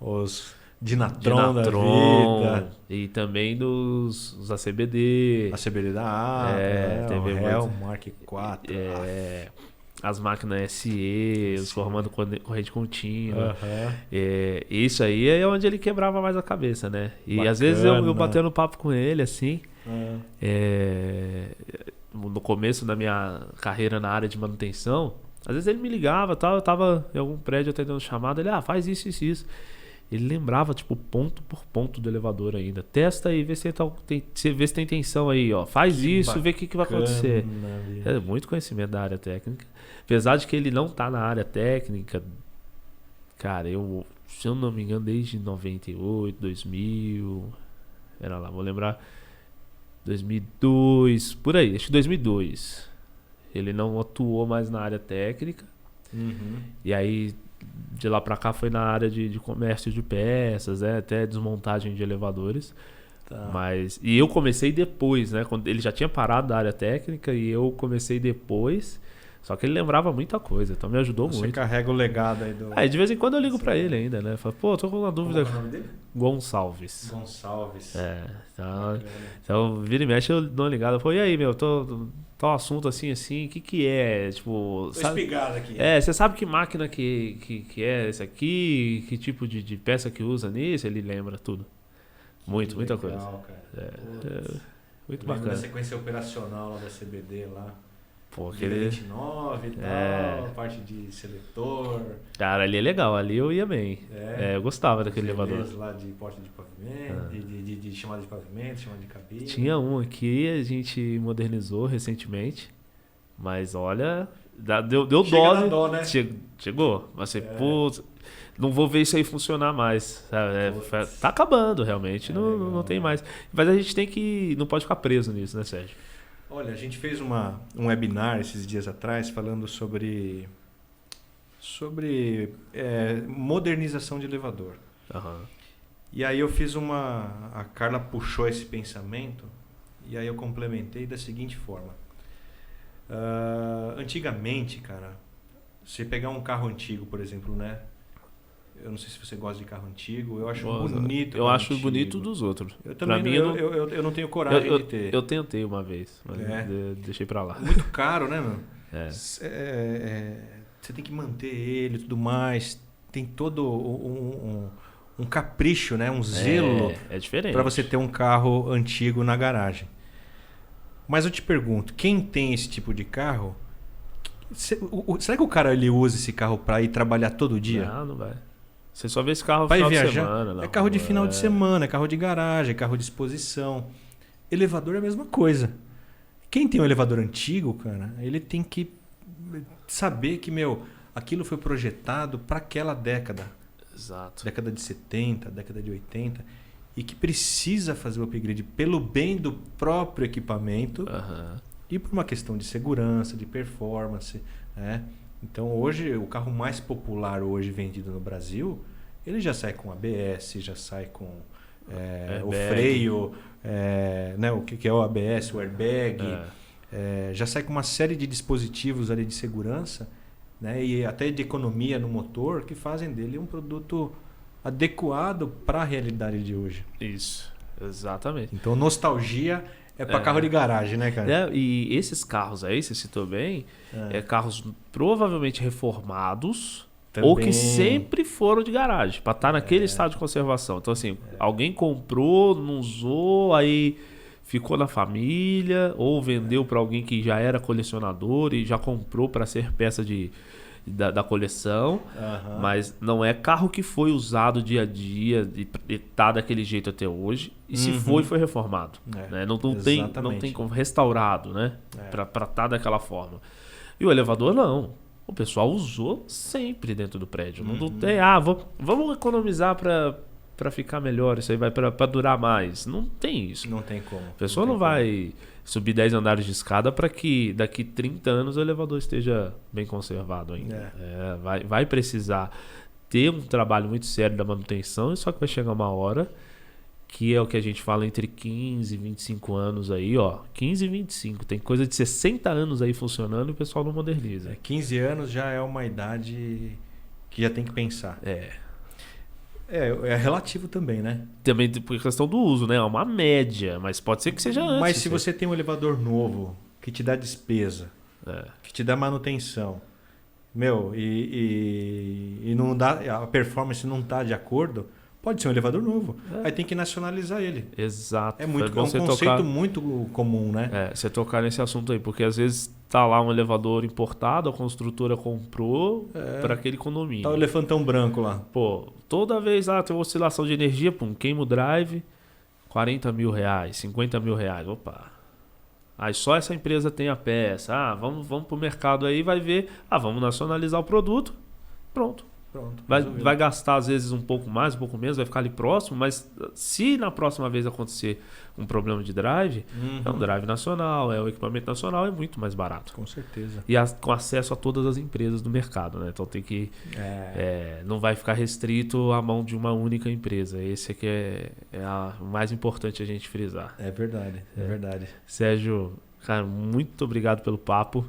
Os Dynatron da vida. E também dos ACBD. ACBD da APA, o Hell Mark IV. As máquinas SE, os formando corrente contínua. Isso aí é onde ele quebrava mais a cabeça, né? E às vezes eu batendo papo com ele, assim. No começo da minha carreira na área de manutenção, às vezes ele me ligava, tal, eu tava em algum prédio atendendo chamada, ele, faz isso. Ele lembrava, tipo, ponto por ponto do elevador ainda. Testa aí, vê se tem tensão aí, ó. Faz isso, vê o que vai acontecer. É muito conhecimento da área técnica. Apesar de que ele não tá na área técnica, cara, se eu não me engano, desde 98, 2000, era lá, vou lembrar, 2002, por aí, acho que 2002. Ele não atuou mais na área técnica. E aí, de lá pra cá, foi na área de comércio de peças, até desmontagem de elevadores. E eu comecei depois, né? Quando ele já tinha parado da área técnica e eu comecei depois. Só que ele lembrava muita coisa, então me ajudou muito. Você carrega o legado aí do... De vez em quando eu ligo pra ele ainda, né? Falo, tô com uma dúvida. Qual é o nome dele? Gonçalves. Então, vira e mexe, eu dou uma ligada. E aí, meu, tal assunto assim, o que é? Tipo, tô espigado aqui. Você sabe que máquina que é esse aqui? Que tipo de peça que usa nisso? Ele lembra tudo. Muita coisa. Cara. Muito bacana. bacana. Da sequência operacional lá da CBD lá. Aquele 29 e tal, parte de seletor. Cara, ali é legal, ali eu ia bem. Eu gostava daquele elevador. Lá de porta de pavimento, de chamada de pavimento, chamada de cabine. Tinha um aqui, a gente modernizou recentemente, mas olha, Deu Chega dó, na dó, né? Chegou. Mas você, pô, não vou ver isso aí funcionar mais. Sabe? Tá acabando, realmente. Não tem mais. Mas a gente tem que. Não pode ficar preso nisso, né, Sérgio? Olha, a gente fez um webinar esses dias atrás falando sobre modernização de elevador. Aham. E aí eu fiz a Carla puxou esse pensamento e aí eu complementei da seguinte forma. Antigamente, cara, você pegar um carro antigo, por exemplo, né? Eu não sei se você gosta de carro antigo, eu acho bonito. Eu acho antigo. bonito dos outros. Eu também pra mim, eu não tenho coragem de ter. Eu tentei uma vez, mas deixei pra lá. Muito caro, né, meu? É. Você tem que manter ele e tudo mais. Tem todo um capricho, né? Um zelo. É diferente. Para você ter um carro antigo na garagem. Mas eu te pergunto, quem tem esse tipo de carro, será que o cara ele usa esse carro para ir trabalhar todo dia? Não vai. Você só vê esse carro no Vai final viajar? de semana. Não. É carro de final de semana, é carro de garagem, é carro de exposição. Elevador é a mesma coisa. Quem tem um elevador antigo, cara, ele tem que saber que, aquilo foi projetado para aquela década. Exato. Década de 70, década de 80. E que precisa fazer o upgrade pelo bem do próprio equipamento e por uma questão de segurança, de performance, né? Então hoje o carro mais popular hoje vendido no Brasil, ele já sai com ABS, já sai com o freio, né? O que é o ABS, o airbag, já sai com uma série de dispositivos ali de segurança, né? E até de economia no motor que fazem dele um produto adequado para a realidade de hoje. Isso, exatamente. Então nostalgia é para carro de garagem, né, cara? E esses carros aí, você citou bem, carros provavelmente reformados também. Ou que sempre foram de garagem, para estar naquele estado de conservação. Então, assim, alguém comprou, não usou, aí ficou na família, ou vendeu para alguém que já era colecionador e já comprou para ser peça da coleção, mas não é carro que foi usado dia a dia e tá daquele jeito até hoje. E se foi reformado. Né? Não tem como restaurado, né? Para estar daquela forma. E o elevador não. O pessoal usou sempre dentro do prédio. Não tem, vamos economizar para ficar melhor, isso aí vai para durar mais. Não tem isso. Não tem como. A pessoa não vai subir 10 andares de escada para que daqui 30 anos o elevador esteja bem conservado ainda. Vai precisar ter um trabalho muito sério da manutenção, só que vai chegar uma hora que é o que a gente fala entre 15 e 25 anos aí, 15 e 25. Tem coisa de 60 anos aí funcionando e o pessoal não moderniza. 15 anos já é uma idade que já tem que pensar. É relativo também, né? Também por questão do uso, né? É uma média, mas pode ser que seja antes. Mas se você tem um elevador novo, que te dá despesa, que te dá manutenção, e não dá, a performance não está de acordo, pode ser um elevador novo. Aí tem que nacionalizar ele. Exato. É um conceito muito comum, né? Você tocar nesse assunto aí, porque às vezes tá lá um elevador importado, a construtora comprou para aquele condomínio. Tá o elefantão branco lá. Pô, toda vez tem uma oscilação de energia, queima o drive, 40 mil reais, 50 mil reais. Opa. Aí só essa empresa tem a peça. Vamos pro mercado aí, vai ver. Vamos nacionalizar o produto. Pronto. Vai gastar às vezes um pouco mais, um pouco menos, vai ficar ali próximo, mas se na próxima vez acontecer um problema de drive, é um drive nacional, é um equipamento nacional, é muito mais barato. Com certeza. E com acesso a todas as empresas do mercado, né? Então tem que... não vai ficar restrito à mão de uma única empresa. Esse aqui é o mais importante a gente frisar. É verdade, é verdade. Sérgio, cara, muito obrigado pelo papo.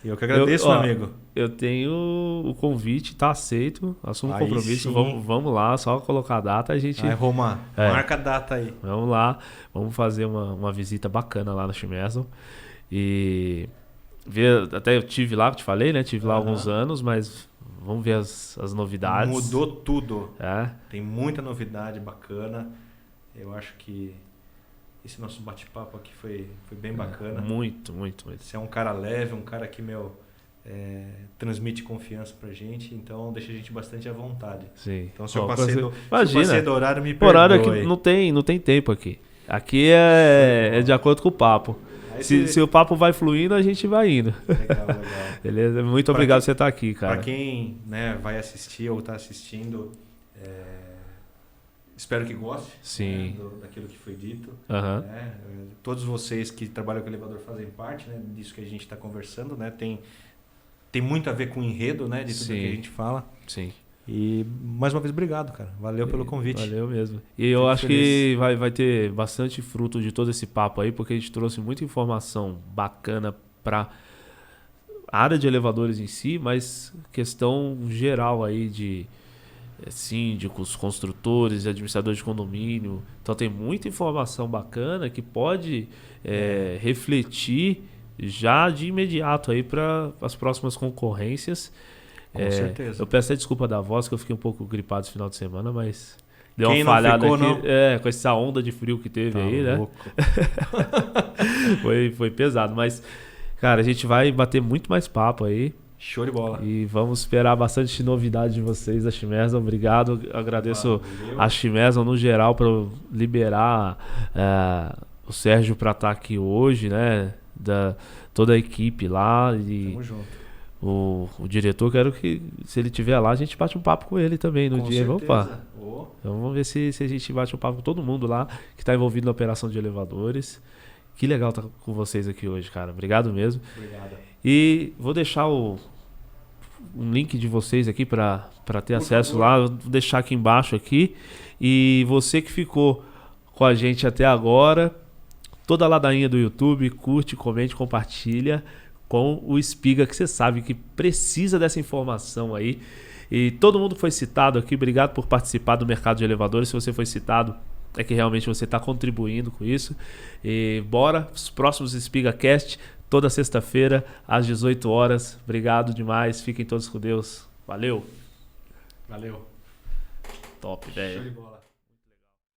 Eu que agradeço, meu amigo. Eu tenho o convite, tá aceito. Assumo o compromisso. Vamos lá, só colocar a data. A gente. Vai, Roma, marca a data aí. Vamos lá, vamos fazer uma visita bacana lá no Schmersel. E ver. Até eu tive lá, que te falei, né? Tive lá há alguns anos, mas vamos ver as novidades. Mudou tudo. Tem muita novidade bacana. Eu acho que esse nosso bate-papo aqui foi bem bacana. Muito. Você é um cara leve, um cara que, transmite confiança pra gente, então deixa a gente bastante à vontade. Sim. Então, se eu passei do horário, me perdoe. Horário aqui não tem tempo aqui. Aqui é de acordo com o papo. Se o papo vai fluindo, a gente vai indo. Legal. Beleza? Muito obrigado por você estar aqui, cara. Para quem, né, vai assistir ou está assistindo, espero que goste. Sim. Né, daquilo que foi dito. Uhum. Né? Todos vocês que trabalham com o elevador fazem parte, né, disso que a gente está conversando. Né? Tem muito a ver com o enredo, né, de tudo que a gente fala. Sim. E mais uma vez, obrigado, cara. Valeu pelo convite. Valeu mesmo. E eu acho que vai ter bastante fruto de todo esse papo aí, porque a gente trouxe muita informação bacana para a área de elevadores em si, mas questão geral aí de síndicos, construtores, administradores de condomínio. Então tem muita informação bacana que pode refletir já de imediato aí para as próximas concorrências. Com certeza. Eu peço até desculpa da voz, que eu fiquei um pouco gripado esse final de semana, mas deu Quem uma falhada não aqui. ficou, Com essa onda de frio que teve tá aí, louco. né? foi pesado, mas, cara, a gente vai bater muito mais papo aí. Show de bola. E vamos esperar bastante novidade de vocês da Chimeson. Obrigado. Agradeço a Chimeson no geral por liberar o Sérgio para estar aqui hoje, né? Toda a equipe lá. E tamo junto. O diretor, quero que, se ele estiver lá, a gente bate um papo com ele também no dia. Opa. Então vamos ver se a gente bate um papo com todo mundo lá que está envolvido na operação de elevadores. Que legal estar com vocês aqui hoje, cara. Obrigado mesmo. Obrigado. E vou deixar um link de vocês aqui para ter acesso lá. Vou deixar aqui embaixo aqui. E você que ficou com a gente até agora, toda a ladainha do YouTube, curte, comente, compartilha com o Espiga, que você sabe que precisa dessa informação aí. E todo mundo foi citado aqui, obrigado por participar do mercado de elevadores. Se você foi citado, é que realmente você está contribuindo com isso. E bora, os próximos EspigaCast, toda sexta-feira, às 18 horas. Obrigado demais, fiquem todos com Deus. Valeu. Valeu. Top, velho. Show de bola.